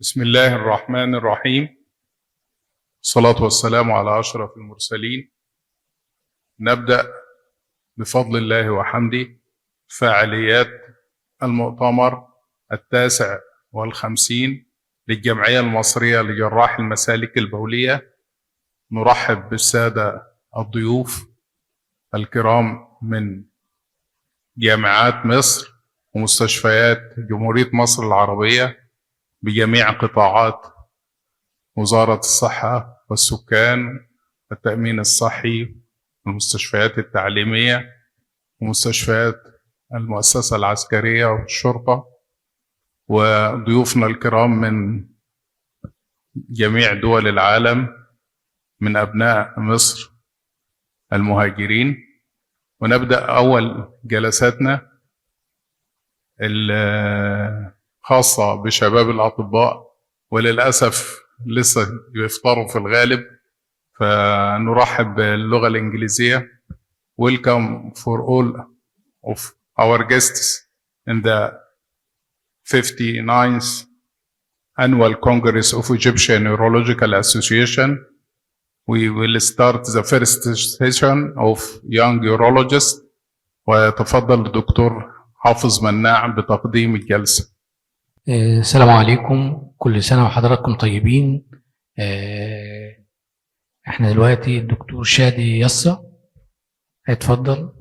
بسم الله الرحمن الرحيم. الصلاة والسلام على أشرف المرسلين. نبدأ بفضل الله وحمده فعاليات المؤتمر 59 للجمعية المصرية لجراح المسالك البولية. نرحب بالسادة الضيوف الكرام من جامعات مصر ومستشفيات جمهورية مصر العربية بجميع قطاعات وزارة الصحة والسكان والتأمين الصحي والمستشفيات التعليمية ومستشفيات المؤسسة العسكرية والشرطة، وضيوفنا الكرام من جميع دول العالم من أبناء مصر المهاجرين. ونبدأ أول جلساتنا الخاصة بشباب الأطباء، وللأسف لسه يفطروا في الغالب، فنرحب باللغة الإنجليزية. Welcome for all of our guests in the 59th Annual Congress of Egyptian Urological Association. We will start the first session of Young Urologists. ويتفضل الدكتور حافظ مناع بتقديم الجلسة. السلام عليكم، كل سنة وحضراتكم طيبين. احنا دلوقتي الدكتور شادي يسا هيتفضل.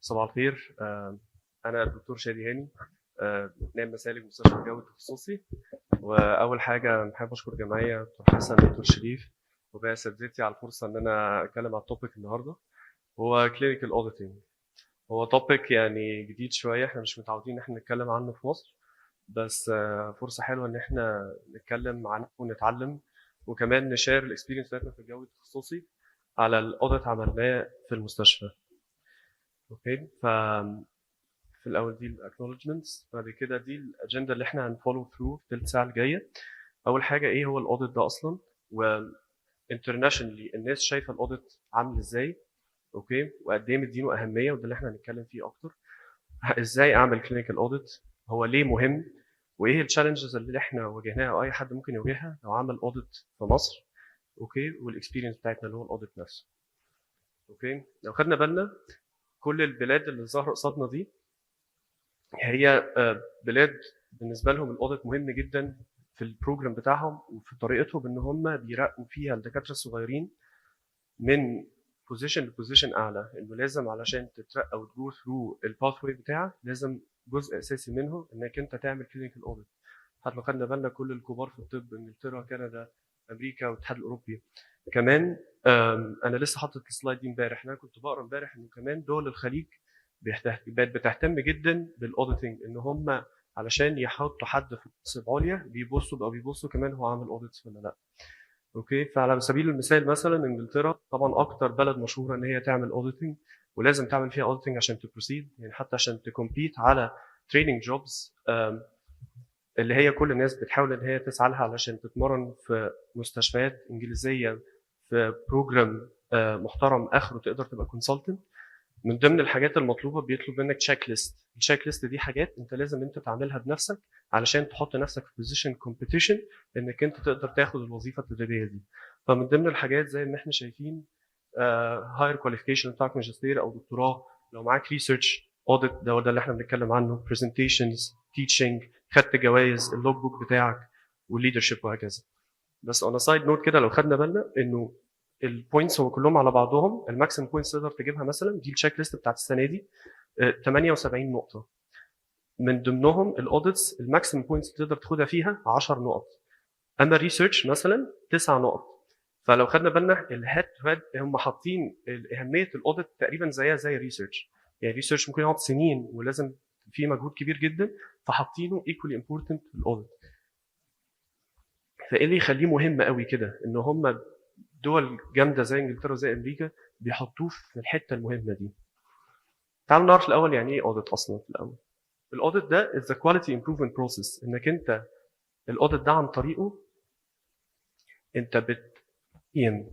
صباح الخير. أنا الدكتور شادي هاني، نائب مسالك مستشفى الجو التخصصي. وأول حاجة بحب أشكر الجمعية دكتور حسن ودكتور شريف وباقي أساتذتي على الفرصة إن أنا أتكلم على التوبيك النهاردة. هو كلينيكال أوديتنج. هو توبيك يعني جديد شوية، إحنا مش متعودين إن إحنا نتكلم عنه في مصر، بس فرصة حلوة إن إحنا نتكلم عنه ونتعلم، وكمان نشير الإكسبيرينس بتاعتنا في الجو التخصصي على الأوديت عملناه في المستشفى. اوكي، في الاول دي الاكنولجمنتس، بعد كده دي الاجنده اللي احنا هنفولو ثرو في الثلث ساعه الجايه. اول حاجه ايه هو الاوديت ده اصلا، وانترناشونالي الناس شايفه الاوديت عامل ازاي، اوكي، وقد ايه مدينه اهميه، وده اللي احنا هنتكلم فيه اكتر. ازاي اعمل كلينيكال اوديت، هو ليه مهم، وايه التشالنجز اللي احنا واجهناها او اي حد ممكن يواجهها لو عمل اوديت في مصر، اوكي، والاكسبيرينس بتاعتنا اللي هو الاوديت نفسه. اوكي، لو خدنا بالنا كل البلاد اللي ظاهره قصادنا دي هي بلاد بالنسبه لهم الاوديت مهم جدا في البروجرام بتاعهم وفي طريقتهم ان هم بيراقبوا فيها الدكاتره الصغيرين من بوزيشن لبوزيشن اعلى، انه لازم علشان تترقى وتجو ثرو الباث واي بتاعك لازم جزء اساسي منه انك انت تعمل كلينيكال اوديت. حتى لو خدنا بالنا كل الكبار في الطب، انجلترا، كندا، امريكا والاتحاد الاوروبي. كمان انا لسه حاطط السلايد دي امبارح، انا كنت بقرا امبارح انه كمان دول الخليج بقت بتهتم جدا بالاوديتنج، ان هم علشان يحطوا حد في منصب عليا بيبصوا كمان هو عامل اوديتس ولا لا. اوكي، فعلى سبيل المثال مثلا انجلترا طبعا اكتر بلد مشهوره ان هي تعمل اوديتنج، ولازم تعمل فيها اوديتنج عشان تبروسيد، يعني حتى عشان تكمبيت على تريننج جوبز اللي هي كل الناس بتحاول ان هي تسعى لها علشان تتمرن في مستشفيات انجليزيه في بروجرام محترم اخره تقدر تبقى كونسلتنت. من ضمن الحاجات المطلوبه بيطلب منك تشيك ليست. التشيك ليست دي حاجات انت لازم انت تعملها بنفسك علشان تحط نفسك في بوزيشن كومبيتيشن انك انت تقدر تاخد الوظيفه التدريبيه دي. فمن ضمن الحاجات زي ما احنا شايفين هاير كواليفيكيشن بتاعك ماجستير او دكتوراه، لو معاك ريسيرش اوديت ده اللي احنا بنتكلم عنه، برزنتيشنز، تيتشنج، خدت جوائز، اللوج بوك بتاعك، والليدرشيب وهكذا. بس اون سايد نوت كده، لو خدنا بالنا انه البوينتس هو كلهم على بعضهم الماكسيمم بوينتس تقدر تجيبها مثلا، دي التشيك ليست بتاعت السنه دي 78 نقطه. من ضمنهم الاوديتس الماكسيمم بوينتس تقدر تاخدها فيها 10 نقط، اما الريسيرش مثلا 9 نقط. فلو خدنا بالنا الهيد تو هيد هم حاطين اهميه الاوديت تقريبا زيها زي الريسيرش، يعني الريسيرش ممكن يقعد سنين ولازم فيه مجهود كبير جدا، فحاطينه ايكولي امبورتنت في الاوديت. فايه اللي يخليه مهم قوي كده، ان هم دول جامده زي انجلترا وزي امريكا بيحطوه في الحته المهمه دي. تعالوا نعرف الاول يعني ايه اوديت اصلا. في الاول الاوديت ده is the quality improvement process، انك انت الاوديت ده عن طريقه انت بتقيم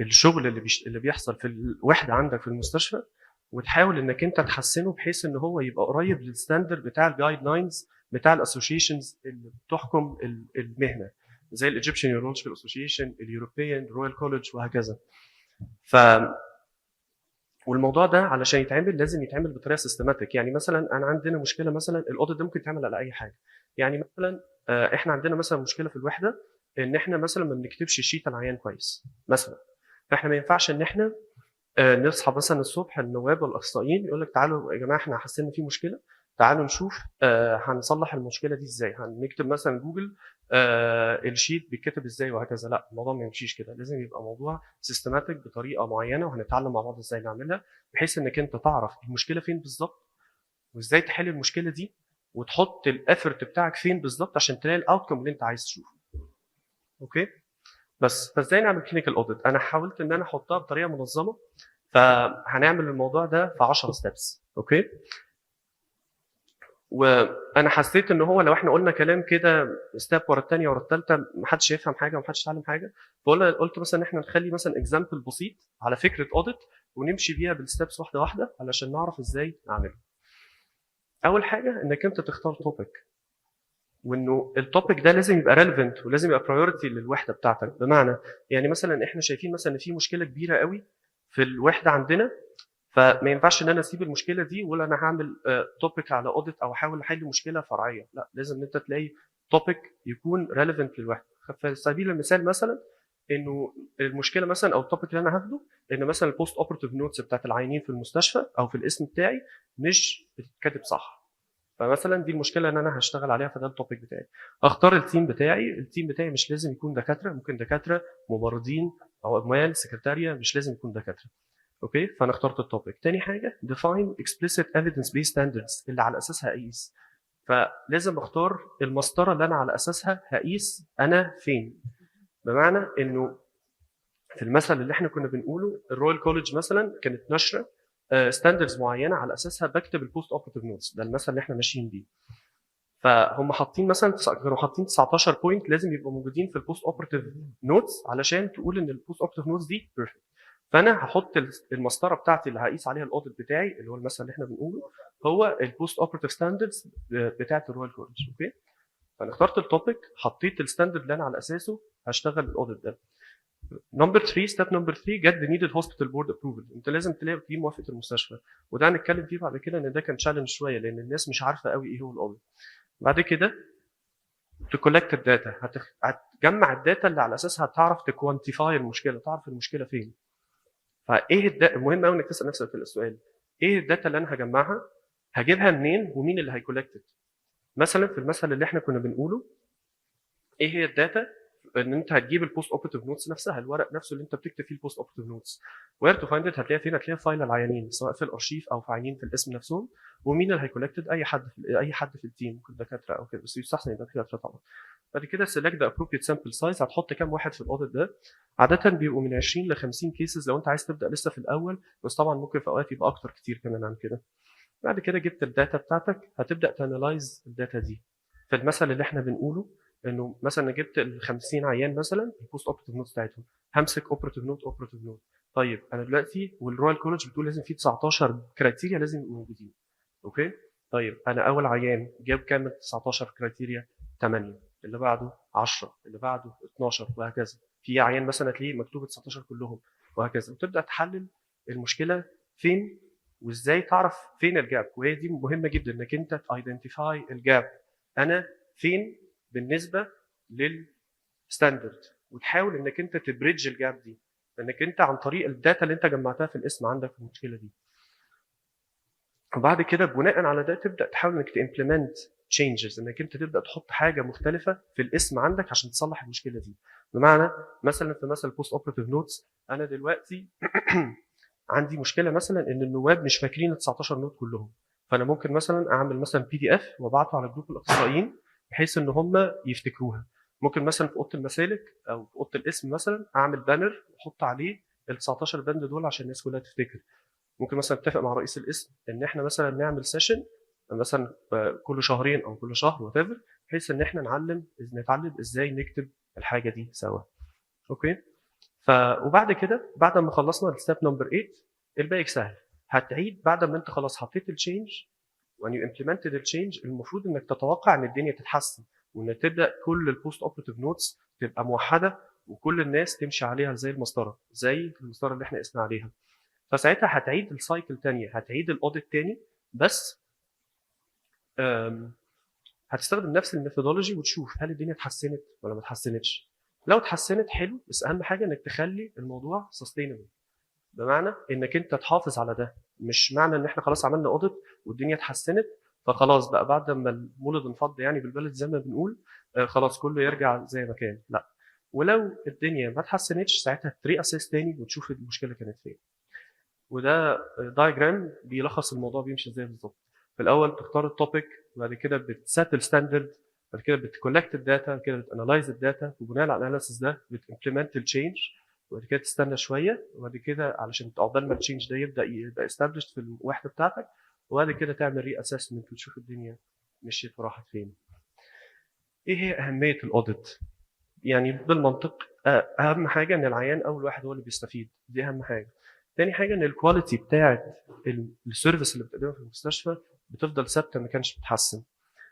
الشغل اللي بيحصل في الوحده عندك في المستشفى، وتحاول انك انت تحسنه بحيث ان هو يبقى قريب للستاندرد بتاع الجايد لاينز بتاع الاسوشيشنز اللي بتحكم المهنه، زي الايجيبشن يورولوجيكال اسوشيشن، اليوروبيان رويال كولج، وهكذا. ف والموضوع ده علشان يتعمل لازم يتعمل بطريقه سيستماتيك. يعني مثلا انا عندنا مشكله، مثلا الاوديت ده ممكن يتعمل على اي حاجه. يعني مثلا احنا عندنا مثلا مشكله في الوحده ان احنا مثلا ما بنكتبش شيت العيان كويس مثلا. فاحنا ما ينفعش ان احنا نصحى مثلا الصبح النواب والاخصائيين يقول لك تعالوا يا جماعه احنا حاسين ان في مشكله، تعالوا نشوف هنصلح المشكله دي ازاي، هنكتب مثلا جوجل الشيت بيتكتب ازاي وهكذا. لا، الموضوع ما يمشيش كده، لازم يبقى موضوع سيستماتيك بطريقه معينه، وهنتعلم مع بعض ازاي نعملها بحيث انك انت تعرف المشكله فين بالظبط وازاي تحل المشكله دي، وتحط الافورت بتاعك فين بالظبط عشان تلاقي الاوتكم اللي انت عايز تشوفه. اوكي، بس فازاي نعمل كلينيكال اوديت؟ انا حاولت ان انا احطها بطريقه منظمه، فهنعمل الموضوع ده في 10 ستيبس. اوكي، وانا حسيت ان هو لو احنا قلنا كلام كده ستيب ورا الثانيه ورا الثالثه محدش يفهم حاجه ومحدش يتعلم حاجه. فقلت مثلا ان احنا نخلي مثلا اكزامبل بسيط على فكره اوديت ونمشي بيها بالستبس واحده واحده علشان نعرف ازاي نعمله. اول حاجه انك انت تختار توبيك، وانه التوبيك ده لازم يبقى ريليفنت ولازم يبقى برايورتي للوحده بتاعتك. بمعنى يعني مثلا احنا شايفين مثلا ان في مشكله كبيره قوي في الوحده عندنا، فما ينفعش ان انا اسيب المشكله دي ولا انا هعمل توبيك على اوديت او احاول احل مشكله فرعيه. لا، لازم ان انت تلاقي توبيك يكون ريليفنت للوحده. في سبيل المثال مثلا انه المشكله مثلا او التوبيك اللي انا هاخده ان مثلا البوست اوبرتيف نوتس بتاعت العيانين في المستشفى او في القسم بتاعي مش بتتكتب صح. فمثلا دي المشكله اللي انا هشتغل عليها، فده التوبيك بتاعي. اختار التيم بتاعي. التيم بتاعي مش لازم يكون دكاتره، ممكن دكاتره، ممرضين، او عمال، سكرتاريه، مش لازم يكون دكاتره. اوكي، فانا اخترت التوبيك. تاني حاجه define explicit evidence based standards اللي على اساسها اقيس. فلازم اختار المسطره اللي انا على اساسها هقيس انا فين. بمعنى انه في المثل اللي احنا كنا بنقوله الرويال كولج مثلا كانت نشره ستاندردز معينه على اساسها بكتب البوست اوبرتيف نوتس، ده المثل اللي احنا ماشيين بيه. فهم حاطين مثلا كانوا حاطين 19 بوينت لازم يبقوا موجودين في البوست اوبرتيف نوتس علشان تقول ان البوست اوبرتيف نوتس دي بيرفكت. فانا هحط المسطره بتاعتي اللي هقيس عليها الاوديت بتاعي اللي هو المثل اللي احنا بنقوله هو البوست اوبرتيف ستاندردز بتاعت الرويال كولج. اوكي، فانا اخترت التوبيك، حطيت الستاندرد اللي انا على اساسه هشتغل الاوديت ده. نمبر 3 ستيب نمبر 3 جت ذا نيدد هوسبيتال بورد ابروفل. انت لازم تلاقي في موافقه المستشفى، وده هنتكلم فيه بعد كده ان ده كان تشالنج شويه لان الناس مش عارفه قوي ايه هو الاوديت. بعد كده تكولكت الداتا، هتجمع الداتا اللي على اساسها هتعرف تكوانتيفاي المشكله، تعرف المشكله فين. فايه مهم قوي انك تسال نفسك في السؤال ايه الداتا اللي انا هجمعها، هجيبها منين، ومين اللي هيكولكت. مثلا في المثل اللي احنا كنا بنقوله ايه هي الداتا؟ ان انت هتجيب البوست اوبرتيف نوتس نفسها، الورق نفسه اللي انت بتكتب فيه البوست اوبرتيف نوتس. وير تو فايند ات هتلاقيها فين؟ هتلاقيها فايل العيانين سواء في الارشيف او في عيانين في القسم نفسهم. ومين اللي هيكولكتد؟ اي حد في التيم، ممكن دكاتره او كده، بس يستحسن يبقى دكاتره طبعا. بعد كده سيلكت ذا ابروبريت سامبل سايز، هتحط كام واحد في الاوديت ده. عاده بيبقوا من 20 ل 50 كيسز لو انت عايز تبدا لسه في الاول، بس طبعا ممكن في اوقات يبقى اكتر كتير كمان عن كده. بعد كده جبت الداتا بتاعتك، هتبدا تانلايز الداتا دي. في المثل اللي احنا بنقوله انه مثلا جبت ال 50 عيان مثلا البوست اوبرتيف نوت بتاعتهم، همسك اوبرتيف نوت اوبرتيف نوت. طيب انا دلوقتي والرويال كولج بتقول لازم في 19 كرايتيريا لازم يبقوا موجودين. اوكي، طيب انا اول عيان جاب كام 19 كرايتيريا؟ 8، اللي بعده 10، اللي بعده 12، وهكذا. في عيان مثلا هتلاقيه مكتوب 19 كلهم، وهكذا. وتبدا تحلل المشكله فين وازاي تعرف فين الجاب. وهي دي مهمه جدا انك انت تايدنتيفاي الجاب، انا فين بالنسبه للستاندرد، وتحاول انك انت تبريدج الجاب دي انك انت عن طريق الداتا اللي انت جمعتها في الاسم عندك في المشكله دي. وبعد كده بناء على ده تبدا تحاول انك تimplement changes، انك انت تبدا تحط حاجه مختلفه في الاسم عندك عشان تصلح المشكله دي. بمعنى مثلا في مثل بوست اوبرتيف نوتس انا دلوقتي عندي مشكله مثلا ان النواب مش فاكرين ال 19 نوت كلهم، فانا ممكن مثلا اعمل مثلا PDF وابعته على جروب الاخصائيين بحيث ان هم يفتكروها. ممكن مثلا في اوضه المسالك او في اوضه الاسم مثلا اعمل بانر واحط عليه ال 19 بند دول عشان الناس كلها تفتكر. ممكن مثلا اتفق مع رئيس القسم ان احنا مثلا نعمل سيشن مثلا كل شهرين او كل شهر وات، بحيث ان احنا نتعلم ازاي نكتب الحاجه دي سوا. اوكي، وبعد كده بعد ما خلصنا الستيب نمبر 8 الباقي سهل. هتعيد بعد ما انت خلاص حطيت التشينج when you implemented التشينج، المفروض انك تتوقع ان الدنيا تتحسن، وان تبدا كل البوست اوبريتيف نوتس تبقى موحده وكل الناس تمشي عليها زي المسطره، زي المسطره اللي احنا قسنا عليها. فساعتها هتعيد السايكل تانية، هتعيد الاوديت تاني، بس هتستخدم نفس الميثودولوجي وتشوف هل الدنيا اتحسنت ولا ما اتحسنتش. لو اتحسنت حلو، بس اهم حاجه انك تخلي الموضوع سستينبل، بمعنى انك انت تحافظ على ده. مش معنى ان احنا خلاص عملنا اوديت والدنيا اتحسنت فخلاص بقى بعد ما المولد انفض يعني بالبلد زي ما بنقول خلاص كله يرجع زي ما كان، لا. ولو الدنيا ما اتحسنتش ساعتها تري اسيس تاني وتشوف المشكله كانت فين. وده دايجرام بيلخص الموضوع بيمشي ازاي بالظبط. في الاول تختار التوبيك، وبعد كده بتسيت الستاندرد، بعد كده بتكولكت الداتا، بعد كده بتانلايز الداتا، وبناء على الاناليسيس ده بتمبلمنت التشينج، وبعد كده تستنى شويه، وبعد كده علشان عقبال ما التشينج ده يبقى استابلشد في الوحده بتاعتك، وبعد كده تعمل ري اسسمنت وتشوف الدنيا مشيت وراحت فين. ايه هي اهميه الاوديت؟ يعني بالمنطق اهم حاجه ان العيان اول واحد هو اللي بيستفيد، دي اهم حاجه. تاني حاجه ان الكواليتي بتاعه السيرفيس اللي بتقدمها في المستشفى بتفضل ثابته، ما كانش بتتحسن.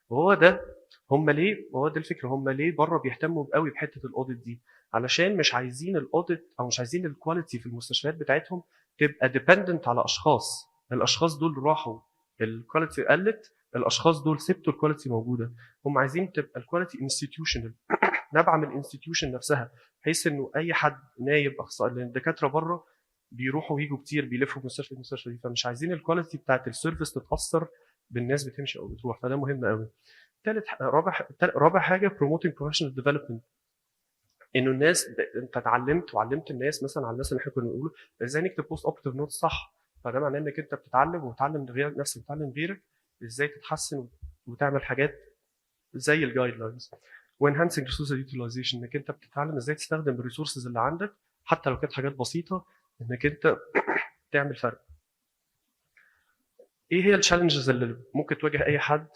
وهو ده هم ليه، وهو ده الفكره، هم ليه بره بيهتموا قوي بحته الاوديت دي؟ علشان مش عايزين الاوديت او مش عايزين الكواليتي في المستشفيات بتاعتهم تبقى ديبندنت على اشخاص. الاشخاص دول راحوا الكواليتي قلت، الاشخاص دول سبتوا الكواليتي موجوده. هم عايزين تبقى الكواليتي انستتيوشنال، نابعه من الانستتيوشن نفسها، بحيث انه اي حد نايب اخصائي، لان الدكاتره بره بيروحوا ويجوا كتير، بيلفوا من مستشفى لمستشفى دي، فمش عايزين الكواليتي بتاعت السيرفيس تتاثر بالناس بتمشي او بتروح، فده مهم قوي. رابع حاجه promoting professional development، انه الناس انت اتعلمت وعلمت الناس، مثلا على الناس اللي احنا كنا بنقول ازاي نكتب بوست اوبريتيف نوت صح، فده معناه انك انت بتتعلم وتعلم غيرك، نفسك بتعلم غيرك ازاي تتحسن وتعمل حاجات زي الجايد لاينز. وانهانسنج ريسورس يوتيلايزيشن، انك انت بتتعلم ازاي تستخدم الريسورسز اللي عندك حتى لو كانت حاجات بسيطه، انك انت تعمل فرق. ايه هي التشالنجز اللي ممكن تواجه اي حد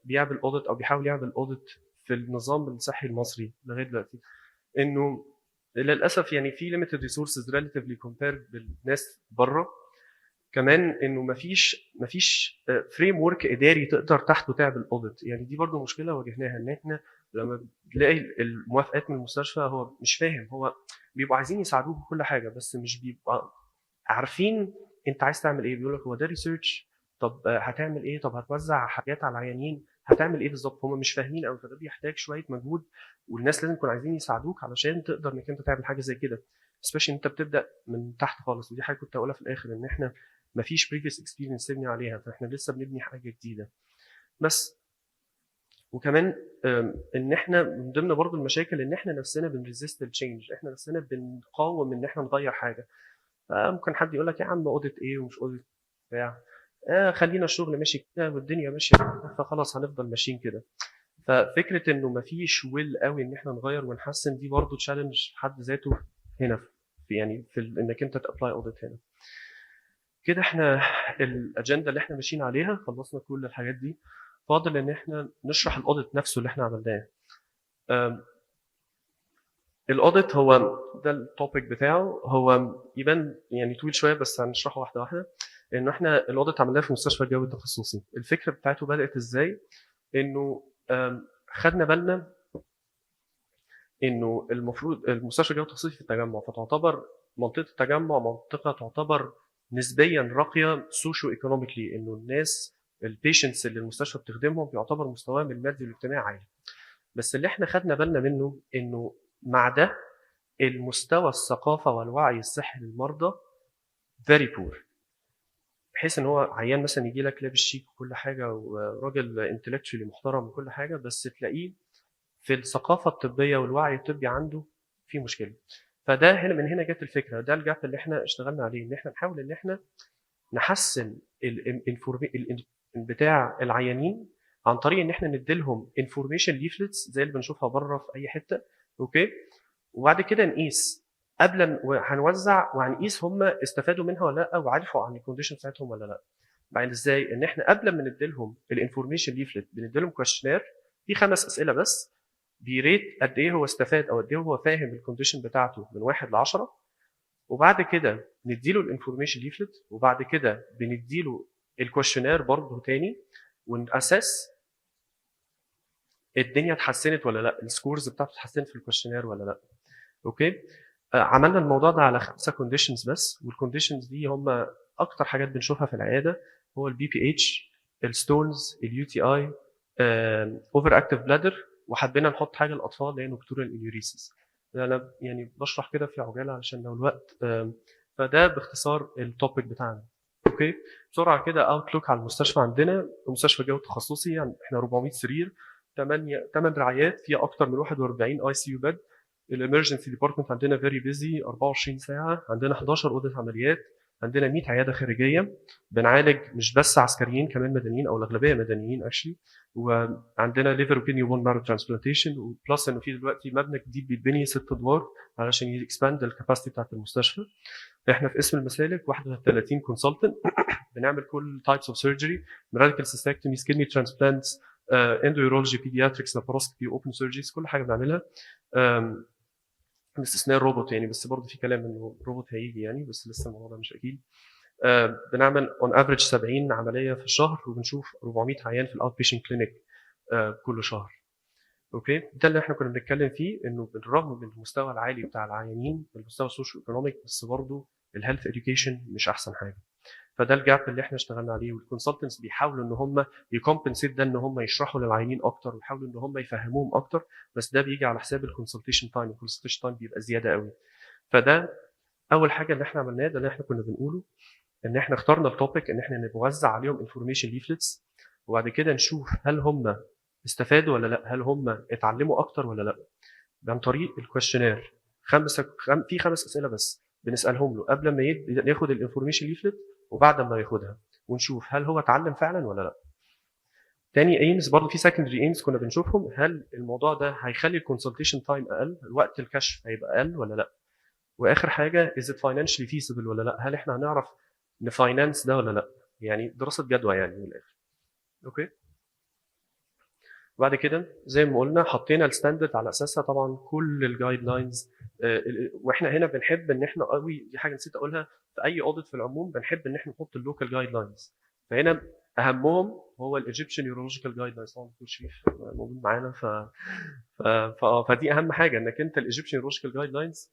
بيعمل اوديت او بيحاول يعمل اوديت في النظام الصحي المصري لغايه دلوقتي؟ انه للاسف يعني في limited resources relatively compared بالناس بره. كمان انه مفيش فريم ورك اداري تقدر تحته تعمل اوديت. يعني دي برضو مشكله واجهناها، ان احنا لما بنلاقي الموافقات من المستشفى هو مش فاهم، هو بيبقوا عايزين يساعدوه بكل حاجه بس مش بيبقى عارفين انت عايز تعمل ايه. بيقول لك هو ده ريسيرش، طب هتعمل ايه، طب هتوزع حاجات على العيانين، هتعمل ايه بالظبط، هم مش فاهمين قوي. فده بيحتاج شويه مجهود، والناس لازم يكونوا عايزين يساعدوك علشان تقدر انك انت تعمل حاجه زي كده، سبيشلي انت بتبدا من تحت خالص. ودي حاجه كنت هقولها في الاخر، ان احنا مفيش previous experience نبني عليها، فاحنا لسه بنبني حاجه جديده بس. وكمان ان احنا من ضمن برضو المشاكل ان احنا نفسنا بنريزيست التشينج، احنا نفسنا بنقاوم ان احنا نغير حاجه. فممكن حد يقول لك يا عم اوديت ايه ومش اوديت بتاع، خلينا الشغل ماشي كده والدنيا ماشيه فخلاص هنفضل ماشيين كده. ففكره انه مفيش ويل قوي ان احنا نغير ونحسن، دي برضو تشالنج في حد ذاته هنا، في يعني في انك انت تابلاي اوديت هنا. كده احنا الاجنده اللي احنا ماشيين عليها خلصنا كل الحاجات دي، فاضل ان احنا نشرح الاوديت نفسه اللي احنا عملناه. الاوديت هو ده التوبيك بتاعه، هو يبان يعني طويل شويه بس هنشرحه واحده واحده. ان احنا الاوديت عملناه في مستشفى الجوي التخصصي. الفكره بتاعته بدات ازاي؟ انه خدنا بالنا انه المفروض المستشفى الجوي التخصصي في التجمع، فتعتبر منطقه التجمع منطقه تعتبر نسبيا راقيه سوشيو ايكونوميكلي، انه الناس البيشنتس اللي المستشفى بتخدمهم يعتبر مستواهم المادي والاجتماعي عالي. بس اللي احنا خدنا بالنا منه انه مع ده المستوى الثقافه والوعي الصحي للمرضى فيري بور، بحيث ان هو عيان مثلا يجي لك لابس شيك وكل حاجه وراجل انتلكتشولي محترم وكل حاجه، بس تلاقيه في الثقافه الطبيه والوعي الطبي عنده في مشكله. فده هنا من هنا جت الفكره، ده الجاب اللي احنا اشتغلنا عليه، ان احنا نحاول ان احنا نحسن بتاع العيانين عن طريق ان احنا نديلهم انفورميشن ليفلتس زي اللي بنشوفها بره في اي حته، اوكي. وبعد كده نقيس قبل هنوزع وهنقيس هم استفادوا منها ولا لا، وعرفوا عن الكونديشن بتاعتهم ولا لا. بعد ازاي ان احنا قبل ما نديلهم الانفورميشن ليفلت بنديلهم كويشنير في 5 اسئله بس، بيريت قد ايه هو استفاد او قد ايه هو فاهم الكونديشن بتاعته من 1 ل 10، وبعد كده نديله الانفورميشن ليفلت، وبعد كده بنديله الكويشنير برضه تاني، ونأسس الدنيا اتحسنت ولا لا، السكورز بتاعته اتحسنت في الكويشنير ولا لا. اوكي. عملنا الموضوع ده على 5 كونديشنز بس، والكونديشنز دي هم اكتر حاجات بنشوفها في العياده، هو البي بي اتش، الستونز، اليو تي اي، اوفر اكتيف بلادر، وحبينا نحط حاجه للاطفال اللي هي نوكتورال انيوريسيس. انا يعني بشرح كده في عجاله عشان لو الوقت. فده باختصار التوبيك بتاعنا. اوكي. بسرعه كده اوتلوك على المستشفى عندنا. مستشفى جو تخصصي، يعني احنا 400 سرير، 8 رعايات فيها اكتر من 41 اي سي يو بيد. الامرجنسي ديبارتمنت عندنا فيري بيزي 24 ساعه، عندنا 11 اوضه عمليات، عندنا 100 عياده خارجيه، بنعالج مش بس عسكريين كمان مدنيين، او الاغلبيه مدنيين اكشلي، وعندنا ليفر وكيدني وبون مارو ترانسبلانتيشن، وبلس انه في دلوقتي مبنى جديد بيتبني 6 ادوار علشان يكسباند الكاباسيتي بتاعت المستشفى. احنا في اسم المسالك 31 كونسلتنت، بنعمل كل تايبس اوف سيرجري، راديكال سيستكتوميز، كيدني ترانسبلانتس، اندويرولوجي، بيدياتريكس، لاباروسكوبي، اوبن سيرجريز، كل حاجه بنعملها باستثناء الروبوت يعني، بس برضه في كلام انه الروبوت هيجي يعني، بس لسه الموضوع ده مش اكيد. بنعمل اون افريج 70 عمليه في الشهر، وبنشوف 400 عيان في الاوت بيشنت كلينيك كل شهر. اوكي. ده اللي احنا كنا بنتكلم فيه، انه بالرغم من المستوى العالي بتاع العيانين، المستوى السوشيو ايكونوميك، بس برضه الهيلث اديوكيشن مش احسن حاجه. فده الجاب اللي احنا اشتغلنا عليه، والكونسلتنتس بيحاولوا ان هم يكمبنسيت ده، ان هم يشرحوا للعيانين اكتر، ويحاولوا ان هم يفهموهم اكتر، بس ده بيجي على حساب الكونسلتيشن تايم، الكونسلتيشن تايم بيبقى زياده قوي. فده اول حاجه اللي احنا عملناه، ده اللي احنا كنا بنقوله، ان احنا اخترنا التوبيك ان احنا نوزع عليهم انفورميشن ليفلتس، وبعد كده نشوف هل هم استفادوا ولا لا، هل هم اتعلموا اكتر ولا لا، عن طريق الكويشنير. في 5 اسئله بس بنسالهم له قبل ما ياخد الانفورميشن ليفلت وبعد ما ياخدها، ونشوف هل هو اتعلم فعلا ولا لا. تاني ايمز، برضه في سكندري ايمز كنا بنشوفهم، هل الموضوع ده هيخلي الكونسلتيشن تايم اقل، وقت الكشف هيبقى اقل ولا لا. واخر حاجه از ات فاينانشلي فيسبل ولا لا، هل احنا هنعرف نفاينانس ده ولا لا، يعني دراسه جدوى يعني من الاخر. اوكي. بعد كده زي ما قلنا حطينا الستاندرد على اساسها طبعا كل الجايد لاينز. واحنا هنا بنحب ان احنا قوي، دي حاجه نسيت اقولها، في اي اوديت في العموم بنحب ان احنا نحط اللوكال جايد لاينز. فهنا اهمهم هو الايجيبشن يورولوجيكال جايد لاينز، طبعا دكتور شريف موجود معانا. فدي اهم حاجه، انك انت الايجيبشن يورولوجيكال جايد لاينز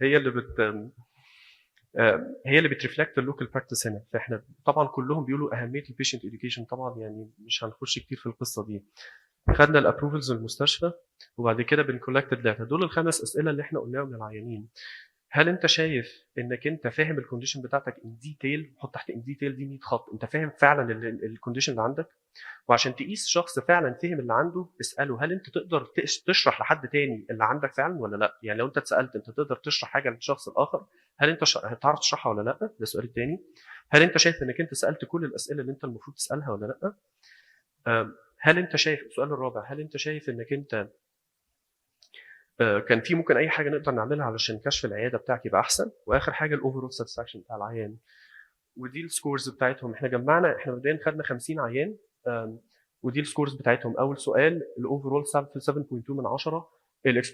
هي اللي هي اللي بترفلكت اللوكال براكتس هنا. فاحنا طبعا كلهم بيقولوا اهميه البيشنت اديوكيشن، طبعا يعني مش هنخش كتير في القصه دي. خدنا الابروفلز المستشفى، وبعد كده بنكولكت الداتا. دول ال5 اسئله اللي احنا قلناهم للعيانين. هل انت شايف انك انت فاهم الكونديشن بتاعتك ان ديتيل؟ حط تحت ان ديتيل دي 100 خط، انت فاهم فعلا الكونديشن اللي عندك. وعشان تقيس شخص فعلا فهم اللي عنده، اساله هل انت تقدر تشرح لحد تاني اللي عندك فعلا ولا لا. يعني لو انت اتسالت انت تقدر تشرح حاجه للشخص الاخر، هل انت هتعرف تشرحها ولا لا؟ ده السؤال الثاني. هل انت شايف انك انت سالت كل الاسئله اللي انت المفروض تسالها ولا لا؟ هل انت شايف، السؤال الرابع، هل انت شايف انك انت كان في ممكن اي حاجه نقدر نعملها علشان كشف العياده بتاعك يبقى احسن؟ واخر حاجه الاوفرول ساتسفاكشن بتاع العيان. ودي السكورز بتاعتهم. احنا جمعنا، احنا مبدئيا خدنا 50 عيان، ودي السكورز بتاعتهم. اول سؤال الاوفرول 7.2 من 10.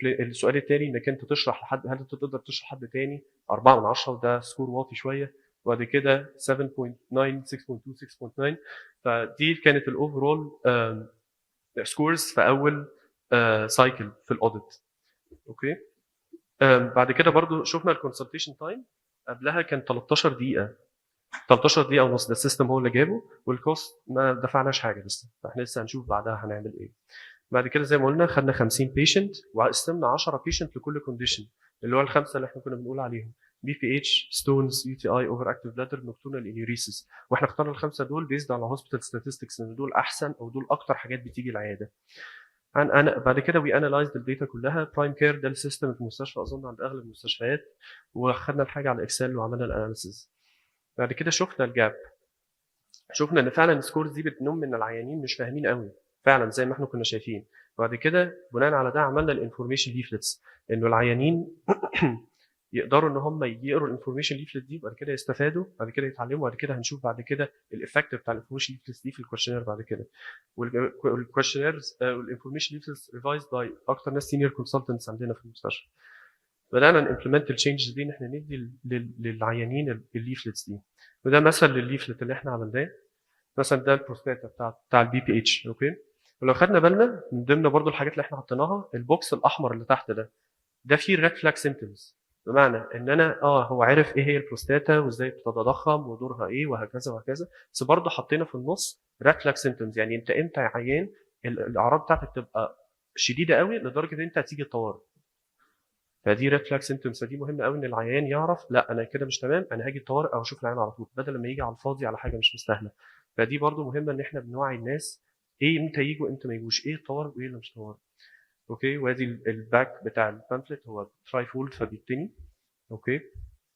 السؤال الثاني انك انت تشرح لحد، هل انت تقدر تشرح حد تاني؟ 4 من 10، وده سكور واطي شويه. وبعد كده 7.9، 6.2، 6.9. فدي كانت الاوفرول سكورز في اول سايكل في الاوديت. اوكي. بعد كده برضو شفنا الكونسلتيشن تايم، قبلها كان 13 دقيقه، 13 دقيقه ونص، ده السيستم هو اللي جابه، والكوست ما دفعناش حاجه لسه، فاحنا لسه هنشوف بعدها هنعمل ايه. بعد كده زي ما قلنا خدنا 50 بيشنت، وقسمنا 10 بيشنت لكل كونديشن، اللي هو ال5 اللي احنا كنا بنقول عليهم: بي بي اتش، ستونز، يو تي اي، اوفر اكتيف بلادر، نوكتورنال انيوريسيس. واحنا اخترنا ال5 دول بيزد على هوسبيتال ستاتستكس، ان دول احسن او دول اكتر حاجات بتيجي العياده. انا بعد كده وي انالايزد الداتا كلها. برايم كير ده السيستم في المستشفى اظن عند اغلب المستشفيات، وخدنا الحاجه على الاكسل وعملنا الاناليسيز. بعد كده شفنا الجاب، شفنا ان فعلا السكورز دي بتنم ان العيانين مش فاهمين قوي فعلا زي ما احنا كنا شايفين. بعد كده بناء على ده عملنا الانفورميشن ليفلتس، انه العيانين يقدروا ان هم يقروا الانفورميشن ليفلت دي وبعد كده يستفادوا، بعد كده يتعلموا، بعد كده هنشوف بعد كده الايفكت بتاع الانفورميشن ليفلت دي في الكويشنير بعد كده. والكويشنيرز الانفورميشن ليفلت ريفايزد باي اكتر ناس سينيور كونسلتنتس عندنا في المستشفى. بدانا نimplement التشينجز دي ان احنا ندي للعيانين الليفلتس دي. وده مثل للليفلت اللي احنا عملناه. مثلا ده البروستاتا بتاع البي بي اتش. اوكي، ولو خدنا بالنا من ضمن برضو الحاجات اللي احنا حطيناها، البوكس الاحمر اللي تحت ده فيه ريد فلاج سيمبتومز، بمعنى ان انا هو عارف ايه هي البروستاتا وازاي بتتضخم ودورها ايه وهكذا وهكذا، بس برضه حطينا في النص ريد فلاج سيمبتومز، يعني انت امتى يا عيان الاعراض بتاعتك تبقى شديده قوي لدرجه ان انت هتيجي الطوارئ. فدي ريد فلاج سيمبتومز، فدي مهمه قوي ان العيان يعرف لا انا كده مش تمام، انا هاجي الطوارئ او اشوف العيان على طول، بدل ما يجي على الفاضي على حاجه مش مستاهله. فدي برضه مهمه ان احنا بنوعي الناس ايه امتى يجوا امتى ما يجوش، ايه الطوارئ وايه اللي مش طوارئ. اوكي، وادي الباك بتاع البامفلت هو تراي فولد فبيتني. اوكي،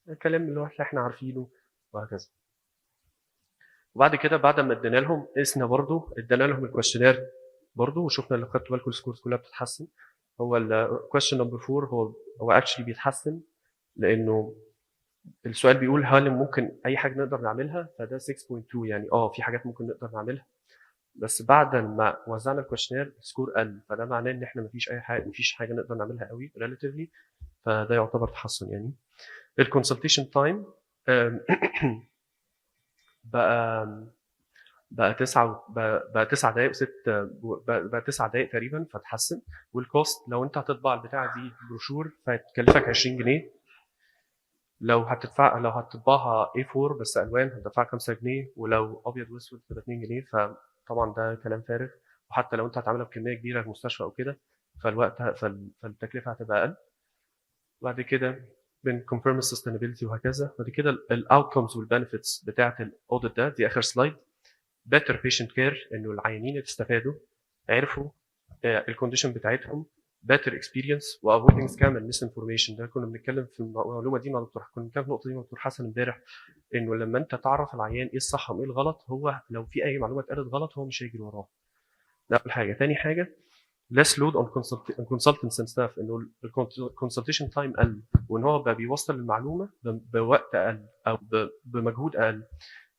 الكلام اللي احنا عارفينه وهكذا. وبعد كده بعد ما ادينا لهم قسنا برضه، ادينا لهم الكويشنير برضه، وشفنا اللي خدتوا بالكم السكورز كلها بتتحسن. هو الكويشن نمبر 4 هو اكشلي بيتحسن، لانه السؤال بيقول هل ممكن اي حاجه نقدر نعملها، فده 6.2 يعني في حاجات ممكن نقدر نعملها، بس بعد ما وزعنا الكويشنير السكور قل، فده معناه ان احنا مفيش حاجه نقدر نعملها قوي ريلاتيفلي، فده يعتبر تحسن يعني. الكونسلتيشن تايم بقى بقى 9 دقائق بقى 9 دقائق تقريبا، فتحسن. والكوست لو انت هتطبع البتاعه دي بروشور فهتكلفك 20 جنيه، لو هتطبعها A4 بس الوان هتدفع 5 جنيه، ولو ابيض واسود تبقى 2 جنيه. فطبعا ده كلام فارغ، وحتى لو انت هتعملها بكميه كبيره في مستشفى او كده فالتكلفه هتبقى اقل. بعد كده بنكونفيرم السستينابيلتي وهكذا. بعد كده الاوتكمز والبنفيتس بتاعه الاوديت دي اخر سلايد. better patient care، انه العيانين اللي استفادوا عرفوا الكونديشن بتاعتهم، better experience و avoiding scam and misinformation. ده كنا بنتكلم في المعلومه دي مع دكتور، كنا بنتكلم في النقطه دي مع دكتور حسن امبارح، انه لما انت تعرف العيان ايه الصح وايه الغلط، هو لو في اي معلومه اتقالت غلط هو مش هيجري وراها. ده اول حاجه. ثاني حاجه less load on consultants and staff، انه الكونسلتيشن تايم قل، وان هو بقى بيوصل المعلومه بوقت اقل او بمجهود اقل.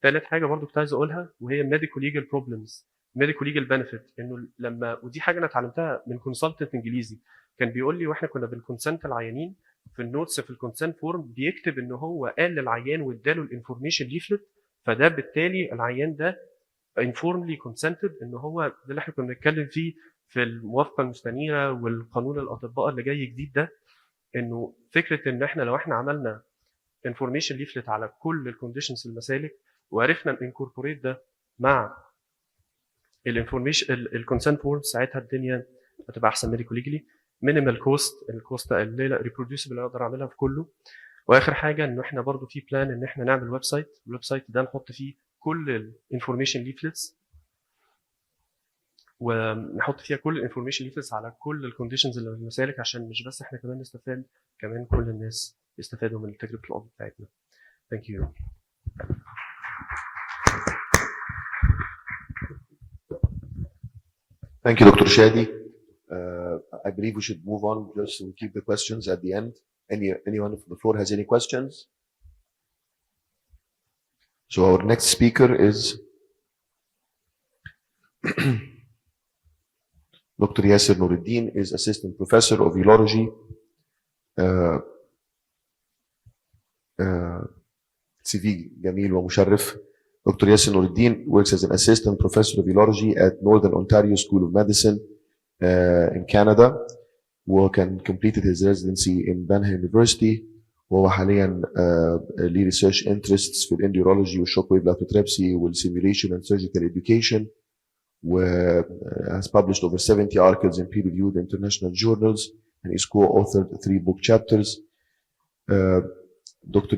ثالث حاجه برضو كنت عايز اقولها، وهي medical legal problems medical legal benefit، انه لما ودي حاجه انا اتعلمتها من كونسلتنت انجليزي، كان بيقول لي واحنا كنا بنكونسنت العيانين في النوتس في الكونسنت فورم، بيكتب ان هو قال للعيان واداله الانفورميشن ليفلت، فده بالتالي العيان ده informally consented، ان هو ده اللي احنا كنا بنتكلم فيه في الموافقه المستنيره والقانون الاطباء اللي جاي جديد ده، انه فكره ان احنا لو احنا عملنا انفورميشن ليفلت على كل الكونديشنز المسالك، وعرفنا انكوربوريت ده مع الانفورميشن الكونسنت فورم، ساعتها الدنيا هتبقى احسن ميديكو ليجلي، مينيمال كوست، الكوست قليله، ريبروديوسبل اقدر اعملها في كله. واخر حاجه انه احنا برضو في بلان ان احنا نعمل ويب سايت، الويب سايت ده نحط فيه كل الانفورميشن ليفلتس، ونحط فيها كل الانفورميشن ليفلتس على كل الكونديشنز اللي في المسالك، عشان مش بس احنا كمان نستفاد، كمان كل الناس يستفادوا من تجربه القضاء بتاعتنا. Thank you. Thank you, Dr. Shadi. I believe we should move on just to keep the questions at the end. Anyone from the floor has any questions? So our next speaker is Dr. Yasser Nuruddin, is Assistant Professor of Urology. CV جميل ومشرف. Dr. Yasser Nuruddin works as an Assistant Professor of Urology at Northern Ontario School of Medicine in Canada, وكان completed his residency in Banha University، وهو حاليا ليه research interests في الendurology والshockwave lithotripsy والsimulation and surgical education، و has published over 70 articles in peer-reviewed international journals, and he's co-authored 3 book chapters. Dr.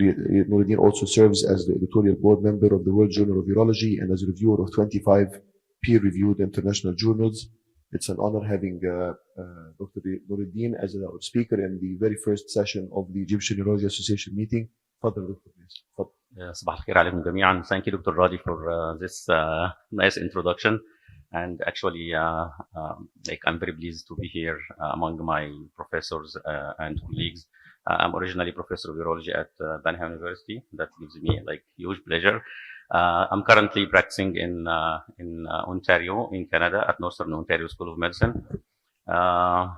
Nuruddin also serves as the editorial board member of the World Journal of Urology and as a reviewer of 25 peer-reviewed international journals. It's an honor having Dr. Nuruddin as our speaker in the very first session of the Egyptian Urology Association meeting. تفضل دكتور ياسر. تفضل. صباح الخير عليكم جميعا. Thank you, Dr. Radi, for this nice introduction. And actually, like I'm very pleased to be here among my professors and colleagues. I'm originally professor of urology at Banham University. That gives me like huge pleasure. I'm currently practicing in Ontario, in Canada, at Northern Ontario School of Medicine. I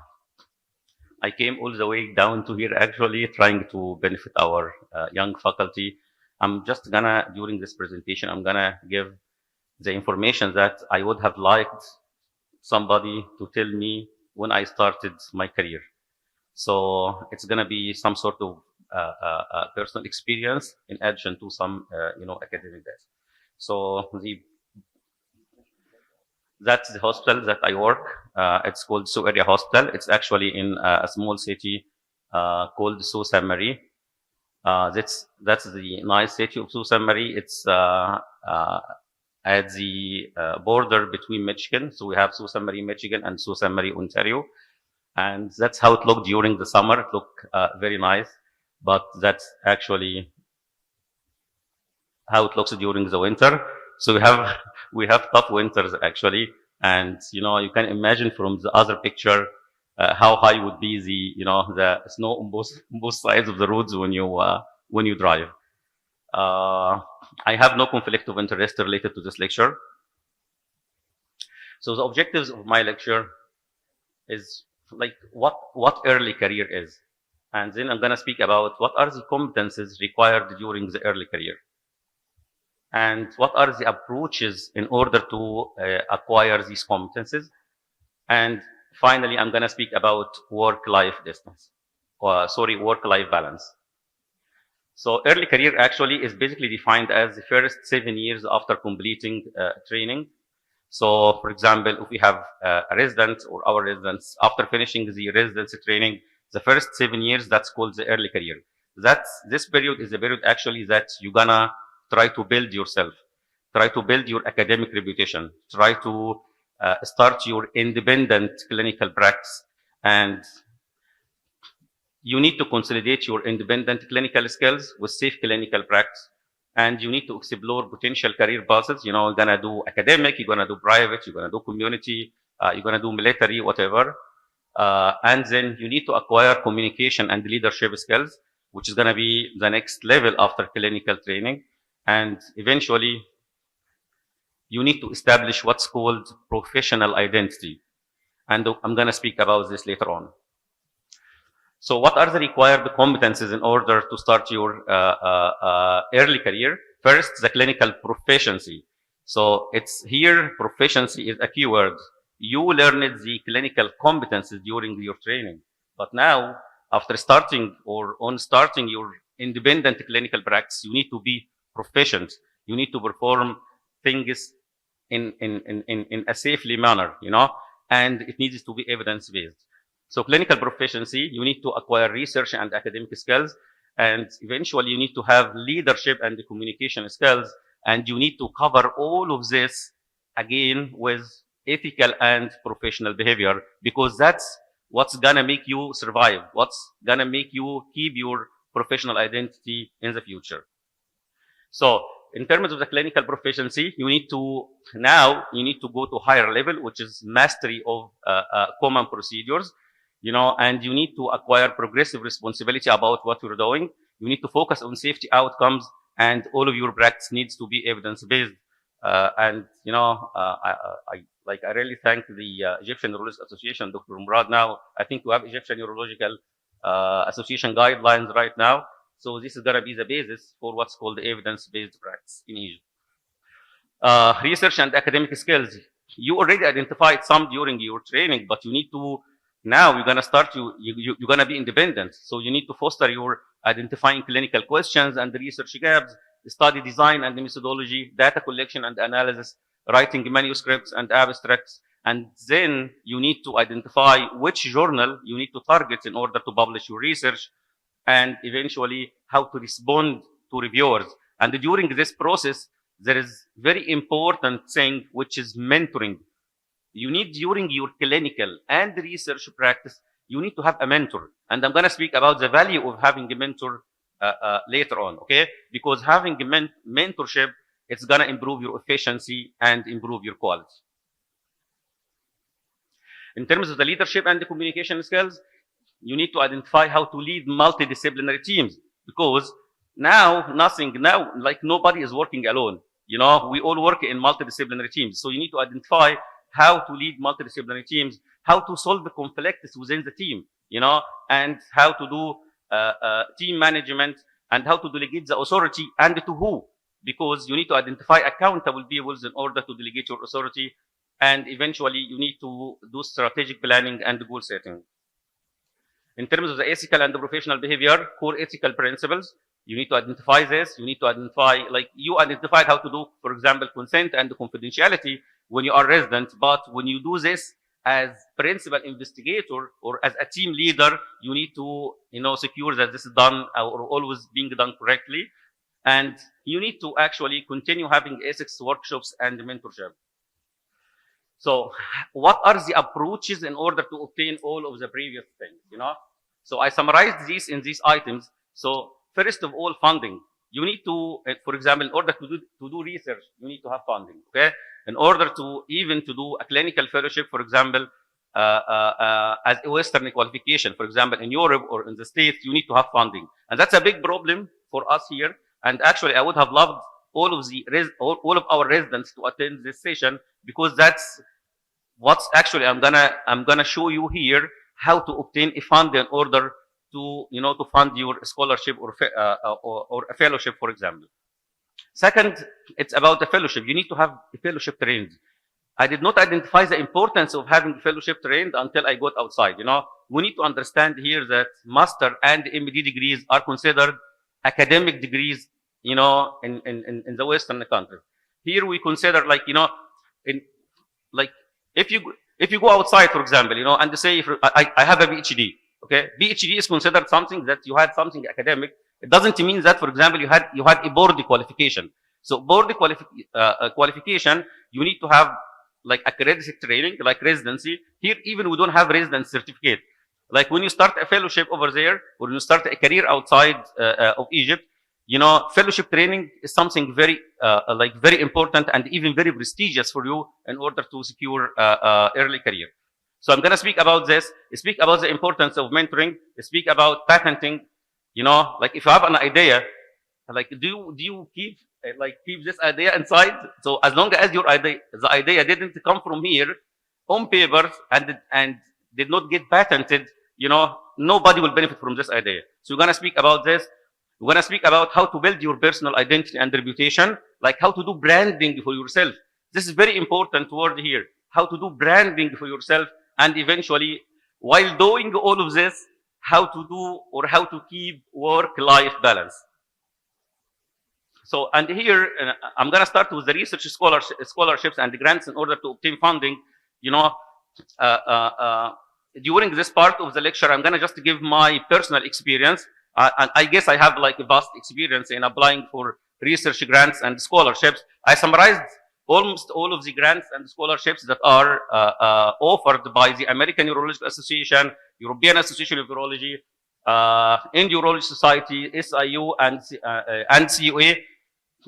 came all the way down to here actually trying to benefit our young faculty. I'm just gonna, during this presentation, I'm gonna give the information that I would have liked somebody to tell me when I started my career. So it's gonna be some sort of personal experience in addition to some, academic data. So that's the hospital that I work. It's called Sioux Area Hospital. It's actually in a small city called Sault Ste. Marie. That's the nice city of Sault Ste. Marie. It's at the border between Michigan. So we have Sault Ste. Marie, Michigan, and Sault Ste. Marie, Ontario. And that's how it looked during the summer. It looked very nice, but that's actually how it looks during the winter. So we have tough winters actually, and you can imagine from the other picture how high would be the snow on both sides of the roads when you drive. I have no conflict of interest related to this lecture. So the objectives of my lecture is like what early career is, and then I'm going to speak about what are the competences required during the early career, and what are the approaches in order to acquire these competences. And finally, I'm going to speak about work-life balance. So early career actually is basically defined as the first 7 years after completing training. So for example, if we have a resident or our residents, after finishing the residency training, the first 7 years, that's called the early career. This period is the period actually that you're gonna try to build yourself, try to build your academic reputation, try to start your independent clinical practice. And you need to consolidate your independent clinical skills with safe clinical practice. And you need to explore potential career paths. You're going to do academic, you're going to do private, you're going to do community, you're going to do military, whatever. And then you need to acquire communication and leadership skills, which is going to be the next level after clinical training. And eventually, you need to establish what's called professional identity. And I'm going to speak about this later on. So what are the required competencies in order to start your early career? First, the clinical proficiency. So it's here, proficiency is a keyword. You learned the clinical competencies during your training. But now, after starting your independent clinical practice, you need to be proficient. You need to perform things in a safely manner, and it needs to be evidence-based. So clinical proficiency, you need to acquire research and academic skills, and eventually you need to have leadership and communication skills, and you need to cover all of this again with ethical and professional behavior, because that's what's gonna make you survive, what's gonna make you keep your professional identity in the future. So in terms of the clinical proficiency, you need to go to higher level, which is mastery of common procedures. And you need to acquire progressive responsibility about what you're doing. You need to focus on safety outcomes, and all of your practice needs to be evidence-based. I really thank the Egyptian Urologists Association, Dr. Murad. Now, I think we have Egyptian Urological Association guidelines right now. So this is going to be the basis for what's called evidence-based practice in Egypt. Research and academic skills. You already identified some during your training, but you need to now you're going to start, you're going to be independent. So you need to foster your identifying clinical questions and research gaps, study design and methodology, data collection and analysis, writing manuscripts and abstracts. And then you need to identify which journal you need to target in order to publish your research, and eventually how to respond to reviewers. And during this process, there is very important thing, which is mentoring. You need, during your clinical and research practice, you need to have a mentor. And I'm going to speak about the value of having a mentor later on, okay? Because having a mentorship, it's going to improve your efficiency and improve your quality. In terms of the leadership and the communication skills, You need to identify how to lead multidisciplinary teams, because now like nobody is working alone. You know, we all work in multidisciplinary teams. So you need to identify how to lead multidisciplinary teams, how to solve the conflicts within the team, you know, and how to do team management, and how to delegate the authority and to who, because you need to identify accountable people in order to delegate your authority, and eventually you need to do strategic planning and goal setting. In terms of the ethical and the professional behavior, core ethical principles, you need to identify this. You need to identify, like you identified how to do, for example, consent and confidentiality when you are resident. But when you do this as principal investigator or as a team leader, you need to, you know, secure that this is done or always being done correctly. And you need to actually continue having ethics workshops and mentorship. So what are the approaches in order to obtain all of the previous things, you know? So I summarized these in these items. So first of all, funding. You need to, for example, in order to do research, you need to have funding, okay? In order to even to do a clinical fellowship, for example, as a Western qualification, for example, in Europe or in the States, you need to have funding. And that's a big problem for us here. And actually, I would have loved all of our residents to attend this session, because that's what's actually I'm gonna show you here how to obtain a fund in order to, you know, to fund your scholarship or a fellowship, for example. Second, it's about the fellowship. You need to have a fellowship trained. I did not identify the importance of having fellowship trained until I got outside. You know, we need to understand here that master and MD degrees are considered academic degrees, you know, in the Western countries. Here we consider, like, you know, if you go outside, for example, you know, and say, I have a PhD, okay? PhD is considered something that you had something academic. It doesn't mean that, for example, you had a board qualification. So board qualification, you need to have like accredited training, like residency. Here, even we don't have residence certificate. Like when you start a fellowship over there, or when you start a career outside of Egypt, you know, fellowship training is something very, very important and even very prestigious for you in order to secure early career. So I'm going to speak about this, speak about the importance of mentoring, speak about patenting. You know, like if you have an idea, like do you keep this idea inside? So as long as the idea didn't come from here on paper and did not get patented, you know, nobody will benefit from this idea. So we're going to speak about this. We're going to speak about how to build your personal identity and reputation, like how to do branding for yourself. This is very important word here, how to do branding for yourself, and eventually, while doing all of this, how to do or how to keep work-life balance. So, and here, I'm going to start with the research scholarships and grants in order to obtain funding. You know, during this part of the lecture, I'm going to just give my personal experience. And I guess I have like a vast experience in applying for research grants and scholarships. I summarized almost all of the grants and scholarships that are offered by the American Urological Association, European Association of Urology, Indian Urology Society, SIU, and CUA,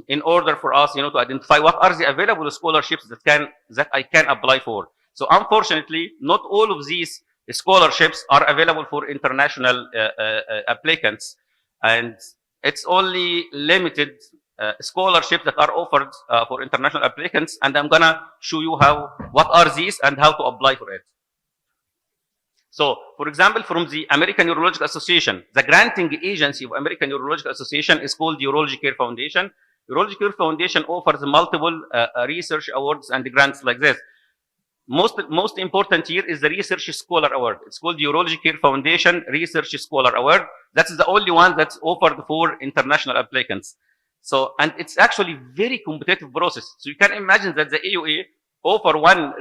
in order for us, you know, to identify what are the available scholarships that I can apply for. So unfortunately, not all of these scholarships are available for international applicants, and it's only limited scholarships that are offered for international applicants, and I'm gonna show you what are these and how to apply for it. So, for example, from the American Urological Association, the granting agency of American Urological Association is called the Urology Care Foundation. Urology Care Foundation offers multiple research awards and grants like this. Most important here is the Research Scholar Award. It's called the Urology Care Foundation Research Scholar Award. That's the only one that's offered for international applicants. So, and it's actually very competitive process. So you can imagine that the AUA offer one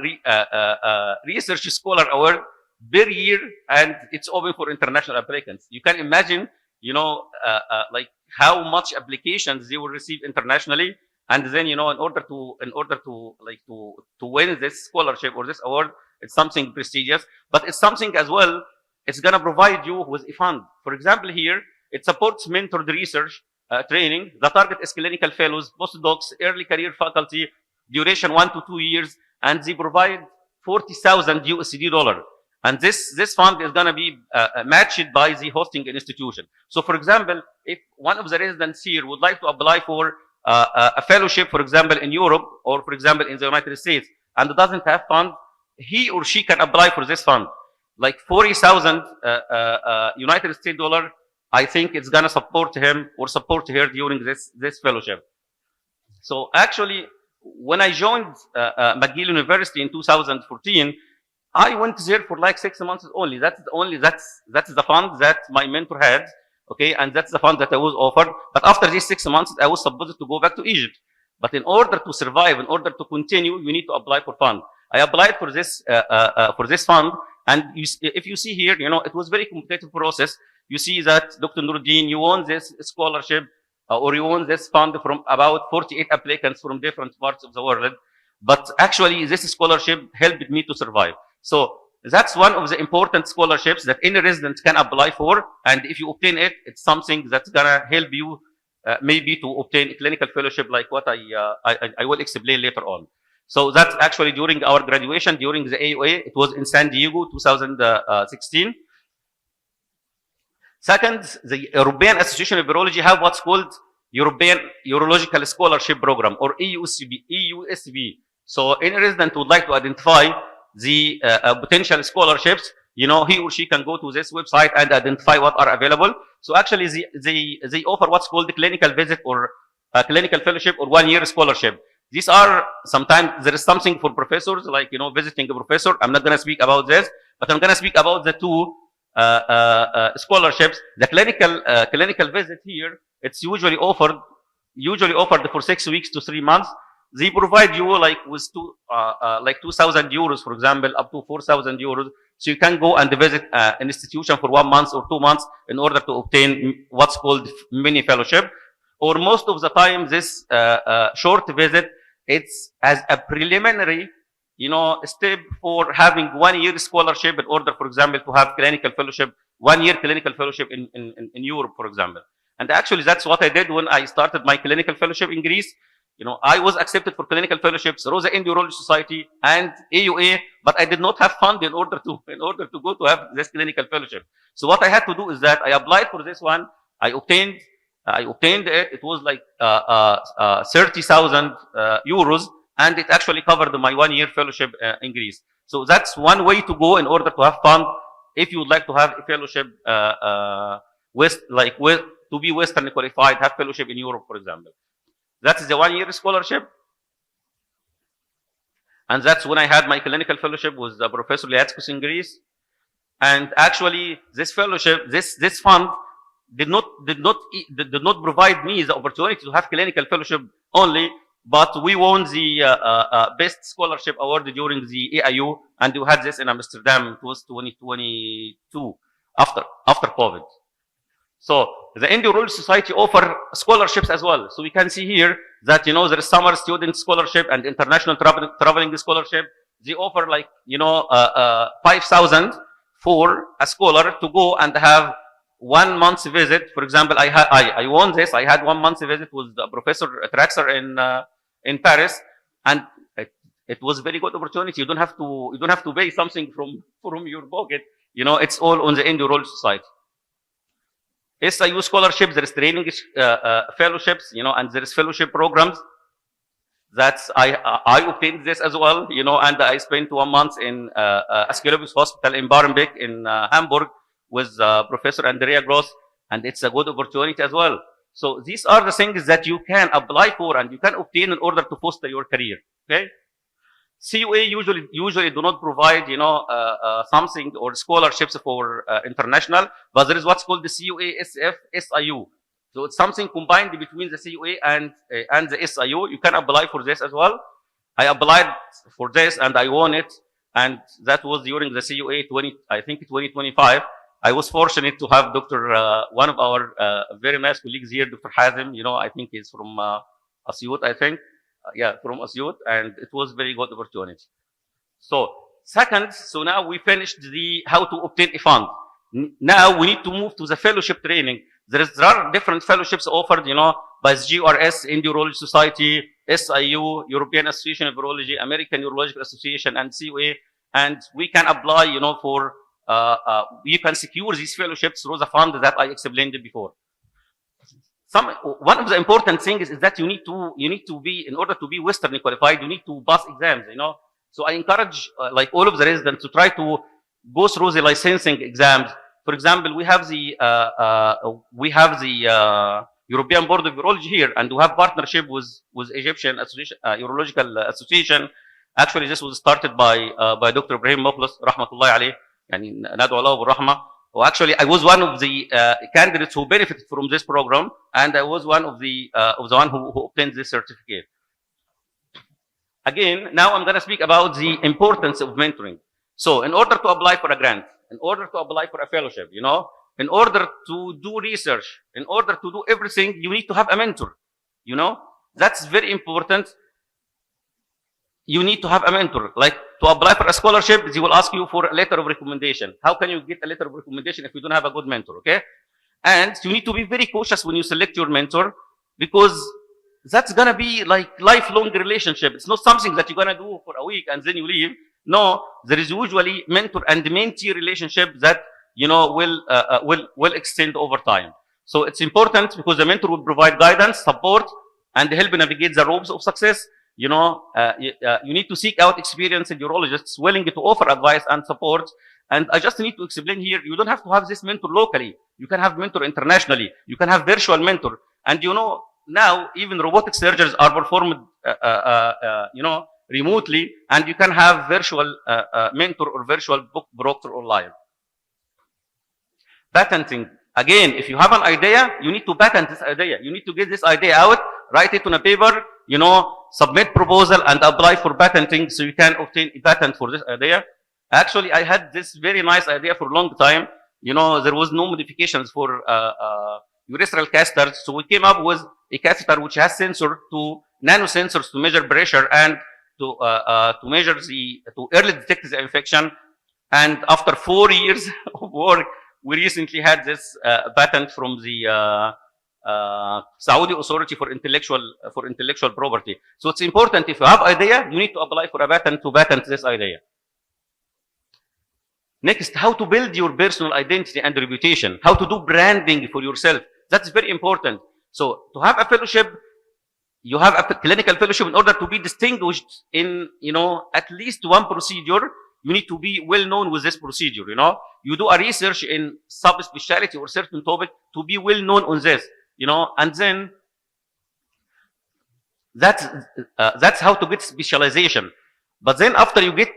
Research Scholar Award per year, and it's open for international applicants. You can imagine, you know, like how much applications they will receive internationally. And then, you know, in order to win this scholarship or this award, it's something prestigious, but it's something as well, it's going to provide you with a fund. For example, here, it supports mentored research training. The target is clinical fellows, postdocs, early career faculty, duration 1 to 2 years, and they provide $40,000 USD. And this fund is going to be matched by the hosting institution. So, for example, if one of the residents here would like to apply for a fellowship, for example, in Europe or, for example, in the United States, and doesn't have fund, he or she can apply for this fund. Like 40,000 United States dollar, I think it's going to support him or support her during this fellowship. So actually, when I joined McGill University in 2014, I went there for like 6 months only. That's the fund that my mentor had, okay, and that's the fund that I was offered. But after these 6 months, I was supposed to go back to Egypt. But in order to survive, in order to continue, you need to apply for fund. I applied for this fund, and if you see here, it was very competitive process. You see that Dr. Nuruddin, you won this scholarship, or you won this fund from about 48 applicants from different parts of the world. But actually, this scholarship helped me to survive. So that's one of the important scholarships that any resident can apply for. And if you obtain it, it's something that's gonna help you maybe to obtain a clinical fellowship like what I will explain later on. So that's actually during our graduation, during the AUA. It was in San Diego, 2016. Second, the European Association of Urology have what's called European Urological Scholarship Program, or EUSB. So any resident would like to identify the potential scholarships, he or she can go to this website and identify what are available. So actually, they offer what's called the clinical visit or clinical fellowship or 1-year scholarship. These are sometimes there is something for professors, like visiting a professor. I'm not going to speak about this, but I'm going to speak about the two scholarships. The clinical visit here, it's usually offered for 6 weeks to 3 months. They provide you like with 2,000 euros, for example, up to 4,000 euros. So you can go and visit an institution for 1 month or 2 months in order to obtain what's called mini fellowship. Or most of the time, this short visit, it's as a preliminary, step for having 1-year scholarship in order, for example, to have clinical fellowship, 1-year clinical fellowship in Europe, for example. And actually, that's what I did when I started my clinical fellowship in Greece. I was accepted for clinical fellowships, Rosa Urology Society and AUA, but I did not have fund in order to go to have this clinical fellowship. So what I had to do is that I applied for this one. I obtained it. It was like 30,000 euros, and it actually covered my 1-year fellowship in Greece. So that's one way to go in order to have fund if you would like to have a fellowship to be Western qualified, have fellowship in Europe, for example. That's the 1-year scholarship. And that's when I had my clinical fellowship with Professor Liatskos in Greece. And actually, this fellowship, this fund did not provide me the opportunity to have clinical fellowship only, but we won the best scholarship award during the AIU, and we had this in Amsterdam. It was 2022 after COVID. So the Indian Urology Society offer scholarships as well. So we can see here that there is summer student scholarship and international traveling scholarship. They offer 5,000 for a scholar to go and have 1 month's visit. For example, I won this. I had 1 month's visit with Professor Traxler in Paris, and it was a very good opportunity. You don't have to pay something from your pocket. It's all on the Indian Urology Society. SIU scholarships, there is training fellowships, and there is fellowship programs. That's I obtained this as well, and I spent 1 month in Asclepios Hospital in Barmbek in Hamburg with Professor Andrea Gross, and it's a good opportunity as well. So these are the things that you can apply for and you can obtain in order to foster your career. Okay. CUA usually do not provide, something or scholarships for international, but there is what's called the CUA SF SIU. So it's something combined between the CUA and the SIU. You can apply for this as well. I applied for this and I won it, and that was during the CUA 2025. I was fortunate to have one of our very nice colleagues here, Dr. Hazim. I think he's from Asyut, I think. From Asyut, and it was very good opportunity. So now we finished how to obtain a fund. Now we need to move to the fellowship training. There are different fellowships offered, by the GRS, Indian Urology Society, SIU, European Association of Urology, American Urological Association, and CUA. and we can apply, for you can secure these fellowships through the fund that I explained before. One of the important things is that you need to be, in order to be Western qualified, you need to pass exams. So I encourage like all of the residents to try to go through the licensing exams. For example, we have the European Board of Urology here, and we have partnership with Egyptian Urological Association. Actually, this was started by Dr. Ibrahim Muflis, rahmatullahi alayh, yani ندعو الله بالرحمة. Well, actually, I was one of the candidates who benefited from this program, and I was one of the one who obtained this certificate. Again, now I'm going to speak about the importance of mentoring. So, in order to apply for a grant, in order to apply for a fellowship, in order to do research, in order to do everything, you need to have a mentor. That's very important. You need to have a mentor. Like, to apply for a scholarship, they will ask you for a letter of recommendation. How can you get a letter of recommendation if you don't have a good mentor, okay? And you need to be very cautious when you select your mentor, because that's gonna be like lifelong relationship. It's not something that you're gonna do for a week and then you leave. No, there is usually mentor and mentee relationship that will extend over time. So it's important because the mentor will provide guidance, support, and help navigate the ropes of success. You need to seek out experienced urologists willing to offer advice and support. And I just need to explain here, you don't have to have this mentor locally. You can have mentor internationally. You can have virtual mentor. And now even robotic surgeries are performed, remotely, and you can have virtual mentor or virtual book broker online. Patenting. Again, if you have an idea, you need to patent this idea. You need to get this idea out, write it on a paper, submit proposal and apply for patenting so you can obtain a patent for this idea. Actually, I had this very nice idea for a long time. There was no modifications for urethral catheters, so we came up with a catheter which has nano sensors to measure pressure and to early detect the infection. And after 4 years of work, we recently had this patent from the Saudi Authority for Intellectual Property. So it's important, if you have idea, you need to apply for a patent to patent this idea. Next, how to build your personal identity and reputation. How to do branding for yourself. That's very important. So to have a fellowship, you have a clinical fellowship. In order to be distinguished in, at least one procedure, you need to be well known with this procedure. You do a research in subspecialty or certain topic to be well known on this. And then that's how to get specialization. But then after you get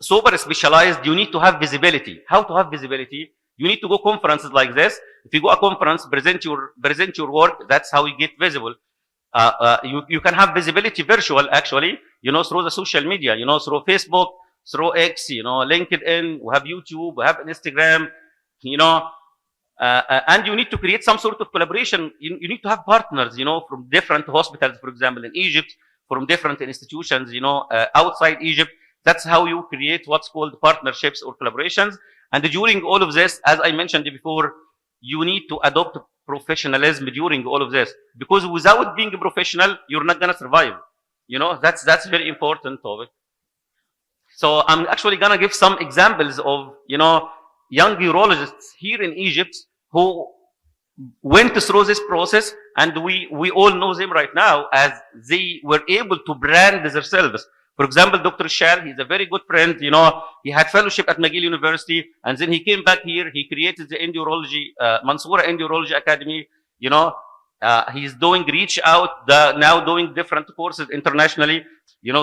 super specialized, you need to have visibility. How to have visibility? You need to go conferences like this. If you go a conference, present your work. That's how you get visible. You can have visibility virtual, actually, through the social media, through Facebook, through X, LinkedIn, we have YouTube, we have Instagram, and you need to create some sort of collaboration. You need to have partners, from different hospitals, for example, in Egypt, from different institutions, outside Egypt. That's how you create what's called partnerships or collaborations. And during all of this, as I mentioned before, you need to adopt professionalism during all of this, because without being a professional, you're not going to survive. That's very important topic. So I'm actually going to give some examples of, young urologists here in Egypt who went through this process, and we all know them right now as they were able to brand themselves. For example, Dr. Shal, he's a very good friend. He had fellowship at McGill University, and then he came back here. He created the Urology, Mansoura Urology Academy. He's doing reach out, now doing different courses internationally.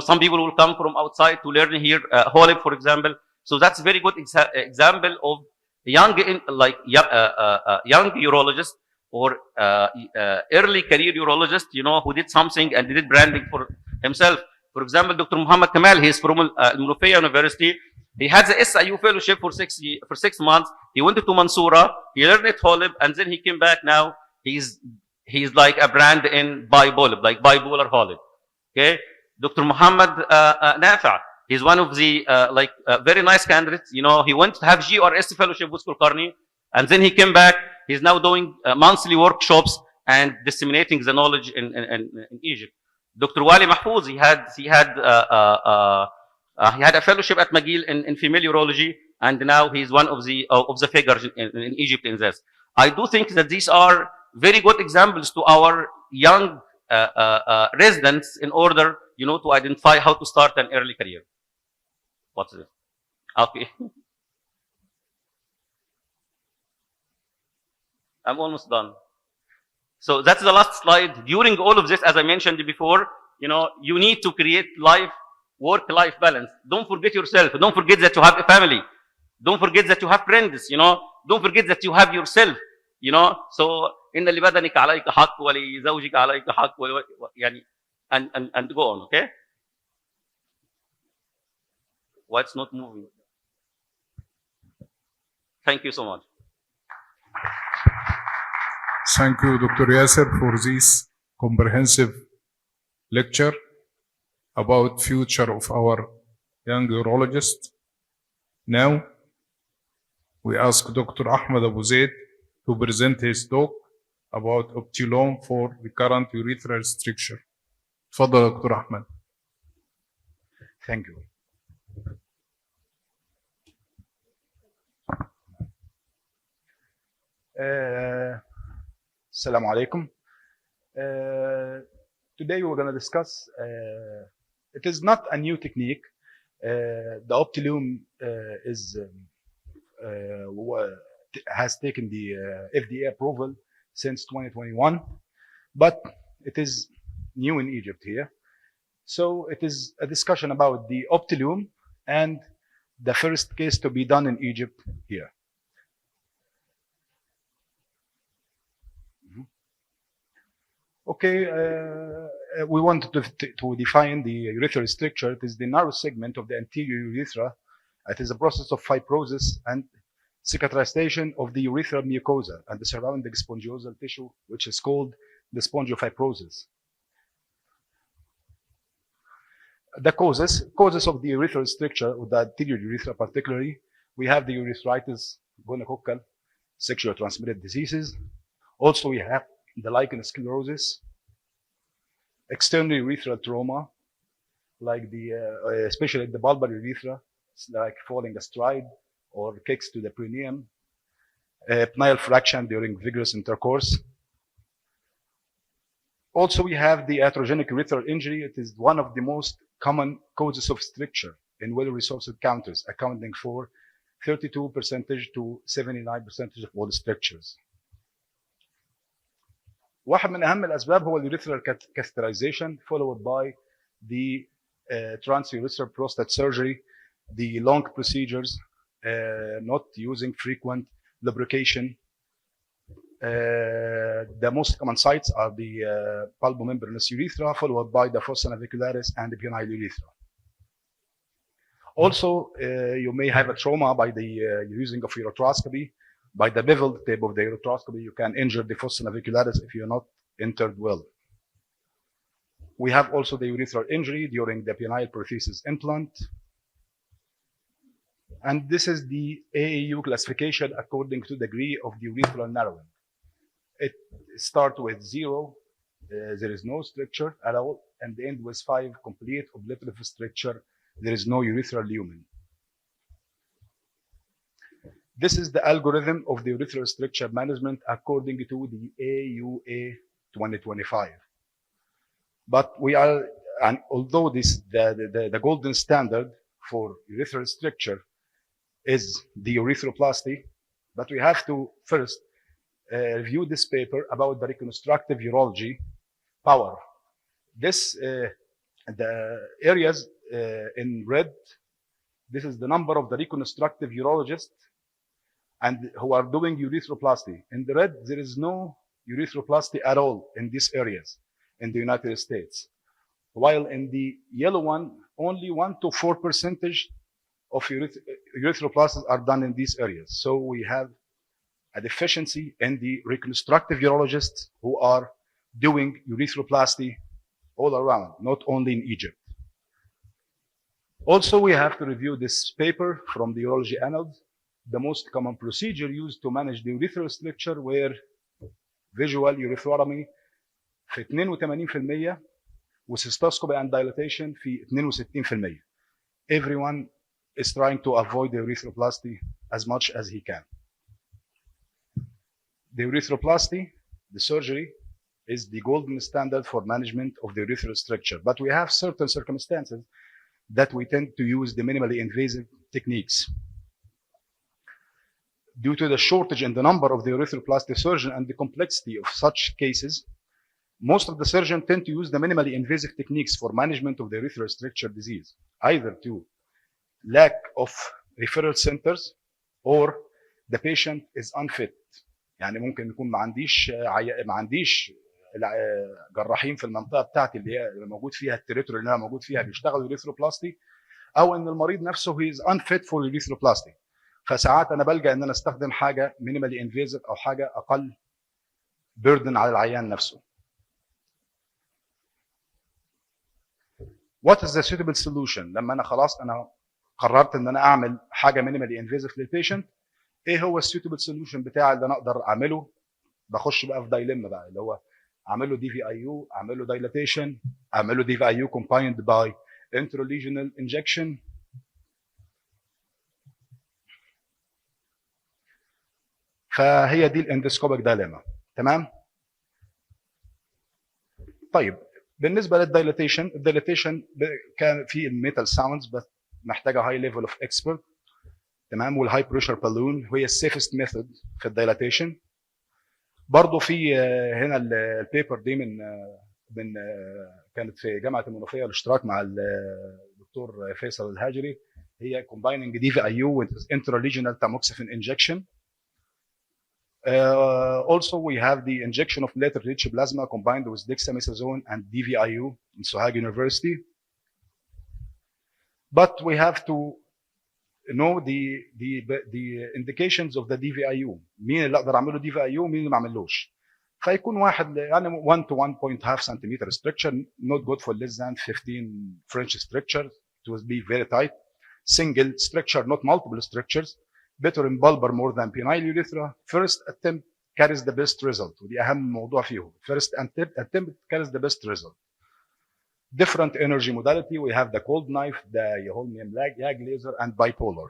Some people will come from outside to learn here, Holib, for example. So that's a very good example of young urologist or early career urologist, who did something and did branding for himself. For example, Dr. Muhammad Kamal, he's from Al-Mulufiyya University. He had the SIU fellowship for 6 months. He went to Mansoura, he learned at Holib, and then he came back. Now he's like a brand in bipolar, like bipolar Holib. Okay, Dr. Muhammad Nafa, he's one of the very nice candidates. He went to have GRS fellowship with Kulkarni, and then he came back. He's now doing monthly workshops and disseminating the knowledge in Egypt. Dr. Wali Mahfouz, he had He had a fellowship at McGill in female urology, and now he's one of the figures in Egypt in this. I do think that these are very good examples to our young residents in order, to identify how to start an early career. What's this? Okay. I'm almost done. So that's the last slide. During all of this, as I mentioned before, you need to create work-life balance. Don't forget yourself. Don't forget that you have a family. Don't forget that you have friends. Don't forget that you have yourself. So إن لبدنك عليك حق ولزوجك عليك حق يعني and go on. Okay. Why it's not moving? Thank you so much. Thank you, Dr. Yasser, for this comprehensive lecture about future of our young urologists. Now, we ask Dr. Ahmed Abu Zaid to present his talk about Optilome for recurrent urethral stricture. تفضل Dr. Ahmed. Thank you. Assalamu alaikum. Today we're going to discuss, it is not a new technique. The Optilome has taken the FDA approval since 2021, but it is new in Egypt here. So it is a discussion about the Optilome and the first case to be done in Egypt here. Okay, we wanted to define the urethral stricture. It is the narrow segment of the anterior urethra. It is a process of fibrosis and cicatrization of the urethral mucosa and the surrounding spongiosal tissue, which is called the spongiofibrosis. The causes of the urethral stricture, or the anterior urethra particularly, we have the urethritis, gonococcal, sexually transmitted diseases. Also, we have the lichen sclerosis, external urethral trauma, like especially the bulbar urethra, like falling astride or kicks to the perineum, penile fraction during vigorous intercourse. Also, we have the iatrogenic urethral injury. It is one of the most common causes of stricture in well-resourced countries, accounting for 32% to 79% of all strictures. واحد من أهم الأسباب هو الurethral catheterization, followed by the transurethral prostate surgery, the long procedures, not using frequent lubrication. The most common sites are the pulmomembranous urethra, followed by the fossa navicularis and the penile urethra. Also, you may have a trauma by the using of ureteroscopy. By the beveled tip of the ureteroscopy, you can injure the fossa navicularis if you're not entered well. We have also the urethral injury during the penile prothesis implant. And this is the AAU classification according to degree of the urethral narrowing. It starts with 0, there is no stricture at all, and end with 5, complete obliterative stricture, there is no urethral lumen. This is the algorithm of the urethral stricture management according to the AUA 2025. But we are, and although this the golden standard for urethral stricture is the urethroplasty, but we have to first review this paper about the reconstructive urology power. This, the areas in red, this is the number of the reconstructive urologists and who are doing urethroplasty. In the red, there is no urethroplasty at all in these areas in the United States. While in the yellow one, only 1 to 4% of urethroplasties are done in these areas. So we have a deficiency in the reconstructive urologists who are doing urethroplasty all around, not only in Egypt. Also, we have to review this paper from the urology annals. The most common procedure used to manage the urethral stricture were visual urethrotomy في 82% وcystoscopy and dilatation في 62%. everyone is trying to avoid the urethroplasty as much as he can. The urethroplasty, the surgery, is the golden standard for management of the urethral stricture. But we have certain circumstances that we tend to use the minimally invasive techniques. Due to the shortage in the number of the urethroplasty surgeon and the complexity of such cases, most of the surgeons tend to use the minimally invasive techniques for management of the urethral stricture disease, either to lack of referral centers or the patient is unfit. يعني ممكن يكون ما عنديش جراحين في المنطقه بتاعتي اللي هي موجود فيها التريتوري اللي انا موجود فيها بيشتغلوا يوريثروبلاستي، او ان المريض نفسه هي از unfit for urethroplasty. فساعات انا بلجا ان انا استخدم حاجه minimally invasive او حاجه اقل burden على العيان نفسه. What is the suitable solution؟ لما انا خلاص انا قررت ان انا اعمل حاجه minimally invasive للبيشنت، ايه هو السيوتبل سوليوشن بتاعي اللي انا اقدر اعمله؟ بخش بقى في دايلما بقى اللي هو اعمل له دي في اي يو، اعمل له دايلاتيشن، اعمل له دي في اي يو combined by intralesional injection. فهي دي الاندسكوبيك دايلما. تمام؟ طيب بالنسبه للدايلاتيشن، الدايلاتيشن كان في الميتال ساوندز بس محتاجه هاي ليفل اوف اكسبرت. تمام؟ والهاي بريشر بالون هي السيفست ميثود في الدايلاتيشن. برضه في هنا البيبر دي من كانت في جامعه المنوفيه الاشتراك مع الدكتور فيصل الهاجري، هي combining DVIU with intralesional tamoxifen injection. Also we have the injection of lateral rich plasma combined with dexamethasone and DVIU in Sohag University. But we have to know the indications of the DVIU. مين اللي اقدر اعمله DVIU ومين اللي ما اعملوش. فيكون واحد يعني 1 to 1.5 centimeter structure, not good for less than 15 French structure. It will be very tight. Single structure, not multiple structures. Better in bulbar more than penile urethra. First attempt carries the best result. ودي اهم موضوع فيهم. First attempt carries the best result. Different energy modality. We have the cold knife, the Holmium YAG laser, and bipolar.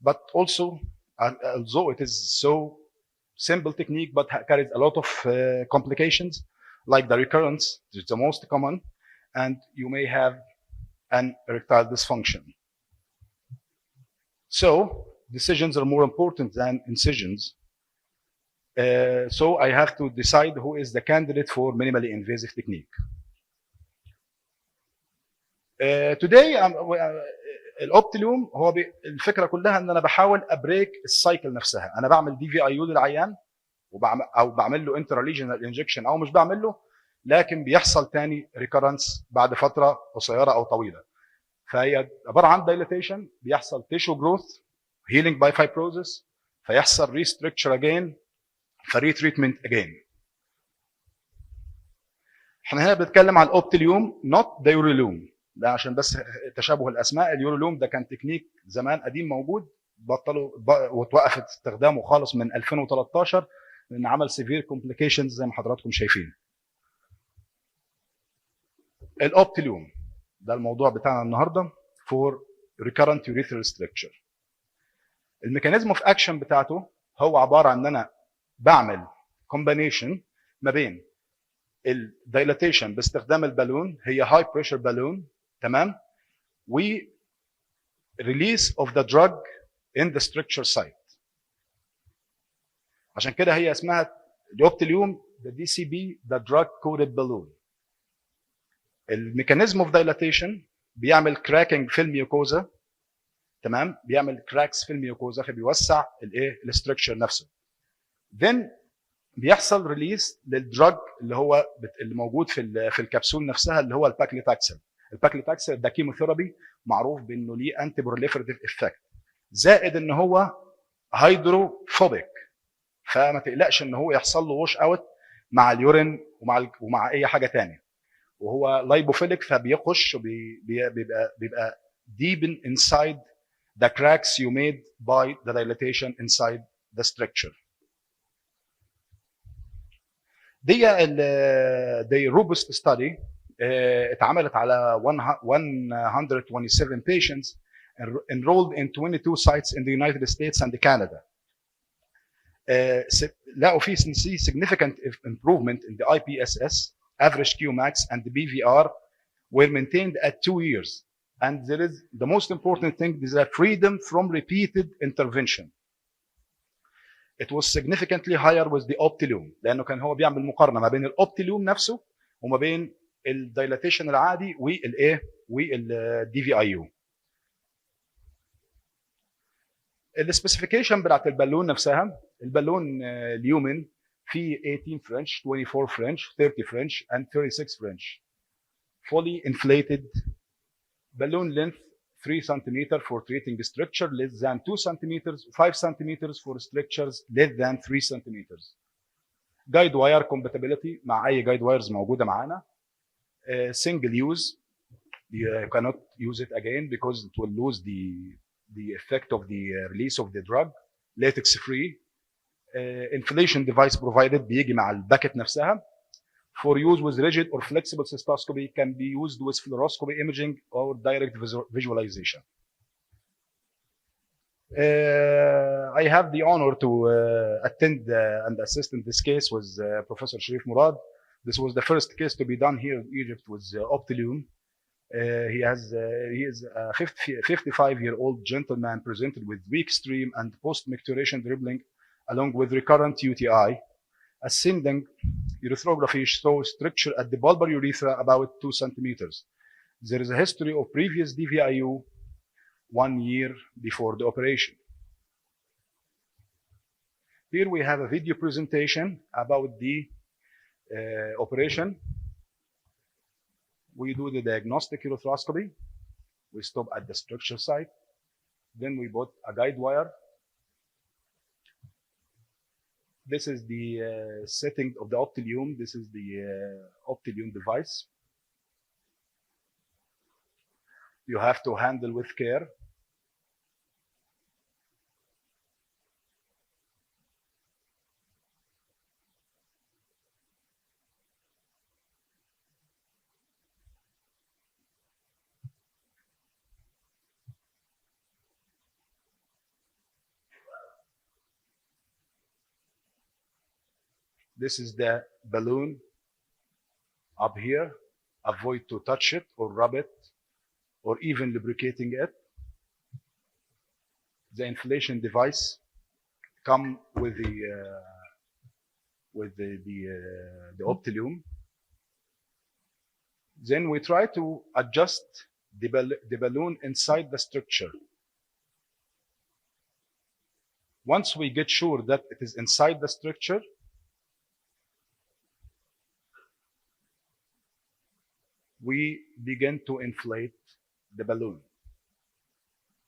But also, although it is so simple technique, but carries a lot of complications, like the recurrence, which is the most common, and you may have an erectile dysfunction. So, decisions are more important than incisions. So I have to decide who is the candidate for minimally invasive technique. Today الاوبتيليوم هو الفكره كلها ان انا بحاول ابريك السايكل نفسها. انا بعمل دي في اي يو للعيان او بعمل له انتراليجنال انجكشن او مش بعمل له، لكن بيحصل تاني ريكرنس بعد فتره قصيره او طويله. فهي عباره عن دايليتيشن، بيحصل تيشو جروث، هيلينج باي فايبروزس، فيحصل ريستركتشر اجين، فري تريتمنت اجين. احنا هنا بنتكلم على الاوبتيليوم نوت ذا يورولوم، ده عشان بس تشابه الاسماء. اليورولوم ده كان تكنيك زمان قديم موجود، بطلوا وتوقفت استخدامه خالص من 2013 لان عمل سيفير كومبليكيشنز زي ما حضراتكم شايفين. الاوبتيليوم ده الموضوع بتاعنا النهارده فور ريكارنت urethral structure. الميكانيزم اوف اكشن بتاعته هو عباره عن ان انا بعمل كومبينيشن ما بين الدايلاتيشن باستخدام البالون، هي هاي بريشر بالون، تمام، و release of the drug in the structure site. عشان كده هي اسمها الاوبتيليوم the DCB the drug coated balloon. الميكانيزم اوف دايلاتيشن بيعمل كراكنج في الميوكوزا، تمام، بيعمل كراكس في الميوكوزا فبيوسع الايه الاستراكشر نفسه. then بيحصل ريليس للدراج اللي هو اللي موجود في الكبسول نفسها اللي هو الباكليتاكسل. الباكليتاكسل ده كيموثيرابي معروف بانه ليه انتي بروليفريتيف افكت، زائد ان هو هيدروفوبيك، فما تقلقش ان هو يحصل له ووش اوت مع اليورين ومع اي حاجه ثانيه. وهو لايبوفيليك فبيخش بيبقى deep inside the cracks you made by the dilatation inside the structure. دي robust study اتعملت على 127 patients enrolled in 22 sites in the United States and Canada. لقوا في significant improvement in the IPSS, average Qmax, and the BVR were maintained at 2 years. And there is the most important thing is that freedom from repeated intervention. It was significantly higher with the Optilume لأنه كان هو بيعمل مقارنة ما بين الأوبتيلوم نفسه وما بين الدايلاتيشن العادي والايه والدي في اي يو. السبيسيفيكيشن بتاعت البالون نفسها، البالون اليومن في 18 فرنش، 24 فرنش، 30 فرنش and 36 فرنش. fully inflated balloon length 3 cm for treating structure less than 2 cm, 5 cm for structures less than 3 cm. جايد واير compatibility مع اي جايد وايرز موجوده معانا. Single use, you cannot use it again because it will lose the effect of the release of the drug. Latex free. Inflation device provided بيجي مع الباكت نفسها. For use with rigid or flexible cystoscopy can be used with fluoroscopy imaging or direct visualization. I have the honor to attend and assist in this case with Professor Sharif Murad. This was the first case to be done here in Egypt with Optilume. He is a 55-year-old gentleman presented with weak stream and post-micturition dribbling along with recurrent UTI. Ascending urethrophy shows stricture at the bulbar urethra about 2 centimeters. There is a history of previous DVIU 1 year before the operation. Here we have a video presentation about the operation. We do the diagnostic urethropy. We stop at the structure site. Then we put a guide wire. This is the setting of the Optilume. This is the Optilume device. You have to handle with care. This is the balloon up here. Avoid to touch it or rub it or even lubricating it. The inflation device come with the Optilume. Then we try to adjust the balloon inside the structure. Once we get sure that it is inside the structure, we begin to inflate the balloon.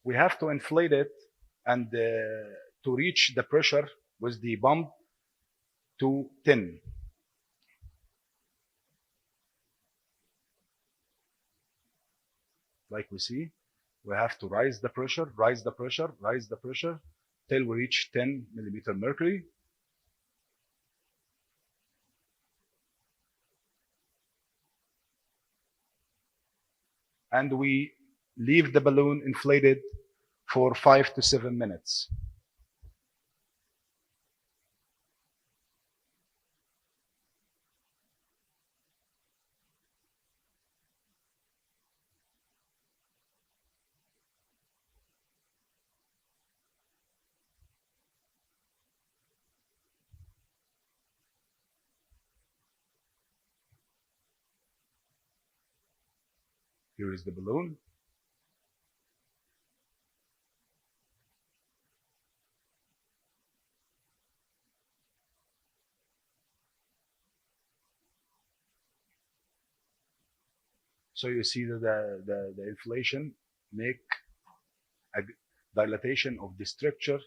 We have to inflate it and to reach the pressure with the pump to 10. Like we see, we have to raise the pressure, raise the pressure, raise the pressure till we reach 10 millimeter mercury. And we leave the balloon inflated for 5 to 7 minutes. Here is the balloon. So you see that the inflation make a dilatation of the structure.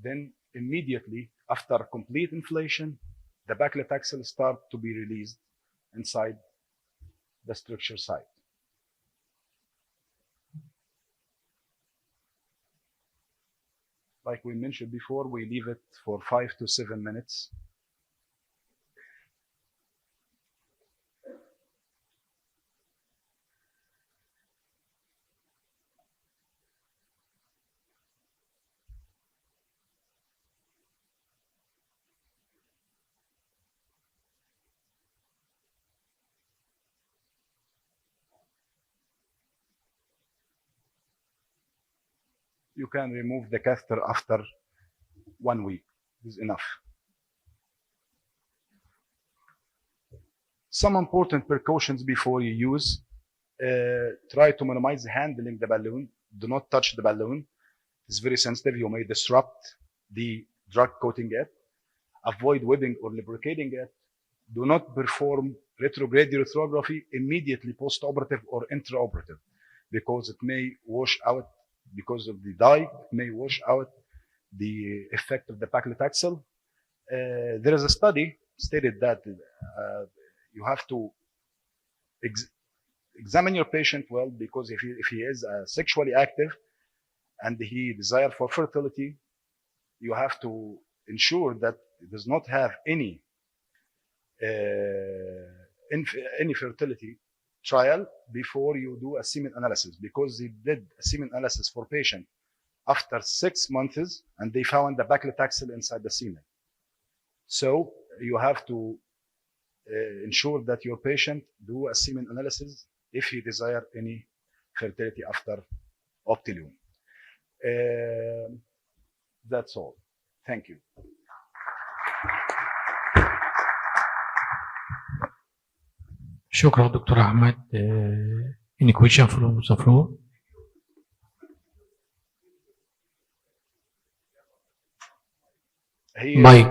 Then immediately after complete inflation, the paclitaxel start to be released inside the structure site. Like we mentioned before, we leave it for 5 to 7 minutes. you can remove the catheter after 1 week. Is enough. Some important precautions before you use. Try to minimize handling the balloon. Do not touch the balloon. It's very sensitive. You may disrupt the drug coating it. Avoid webbing or lubricating it. Do not perform retrograde urethrophy immediately post-operative or intraoperative, because it may wash out, because of the dye, it may wash out the effect of the paclitaxel. There is a study stated that you have to examine your patient well, because if he is sexually active and he desires for fertility, you have to ensure that it does not have any fertility trial before you do a semen analysis, because they did a semen analysis for patient after 6 months and they found the paclitaxel inside the semen. So you have to ensure that your patient do a semen analysis if he desire any fertility after Optilium. That's all. Thank you. شكرا دكتور أحمد. Any question from the floor? Mike.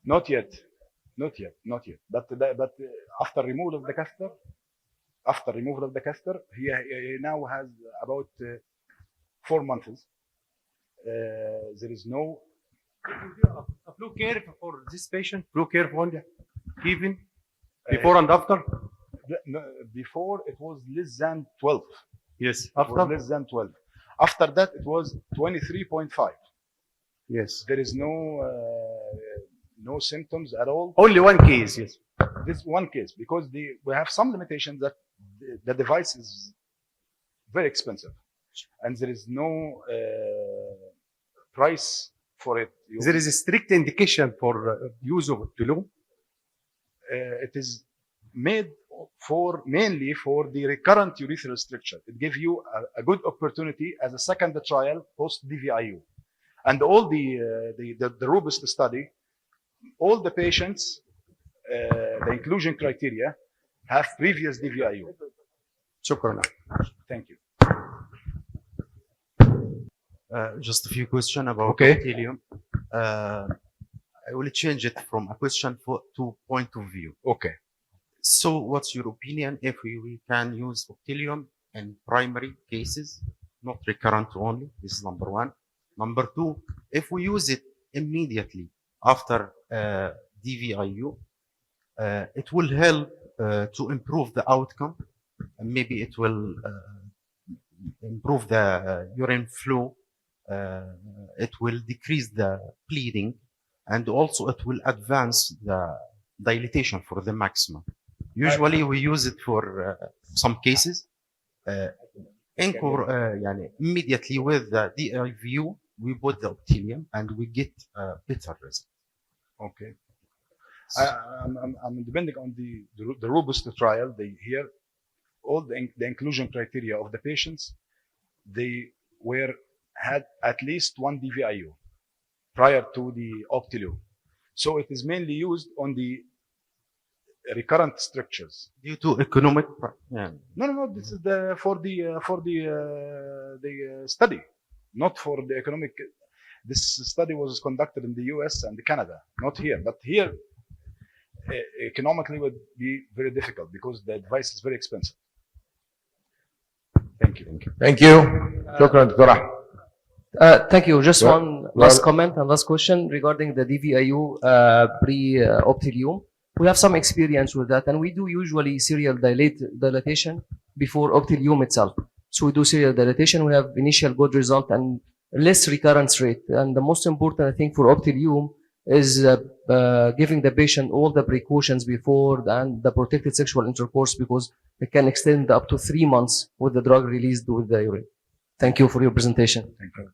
Not yet. But after removal of the catheter, he now has about 4 months. There is no a blue curve for this patient, blue curve only, even before and after. Before it was less than 12. Yes, It after. was less than 12. After that, it was 23.5. Yes, There is no symptoms at all. only one case. Yes, This one case, because we have some limitations that the device is very expensive, and there is no price for it. there is a strict indication for use of Optilium. It is made mainly for the recurrent urethral stricture. It gives you a good opportunity as a second trial post DVIU, and all the robust study, all the patients, the inclusion criteria have previous DVIU. شكرا. Thank you. Just a few questions about Okay. Optilium. I will change it from a question to point of view. Okay. So, what's your opinion if we can use Optilium in primary cases, not recurrent only? This is number one. Number two, if we use it immediately after DVIU, it will help to improve the outcome. And maybe it will improve the urine flow. It will decrease the bleeding, and also it will advance the dilatation for the maximum. Usually we use it for some cases. Immediately with the DIVU, we put the Optilium and we get better result. Okay. I'm depending on the robust trial. They here all the inclusion criteria of the patients. They had at least 1 DVIU prior to the Optilium, so it is mainly used on the recurrent strictures. Due to economic, No. This is for the study, not for the economic. This study was conducted in the US and Canada, not here. But here, economically, would be very difficult because the device is very expensive. Thank you. Thank you. شكرا دكتور أحمد. Thank you. Just Well- one last comment and last question regarding the DVIU pre-Optilium. We have some experience with that, and we do usually serial dilatation before Optilium itself. So we do serial dilatation. We have initial good result and less recurrence rate. And the most important, I think, for Optilium is giving the patient all the precautions before and the protected sexual intercourse, because it can extend up to 3 months with the drug released with the urine. Thank you for your presentation. Thank you.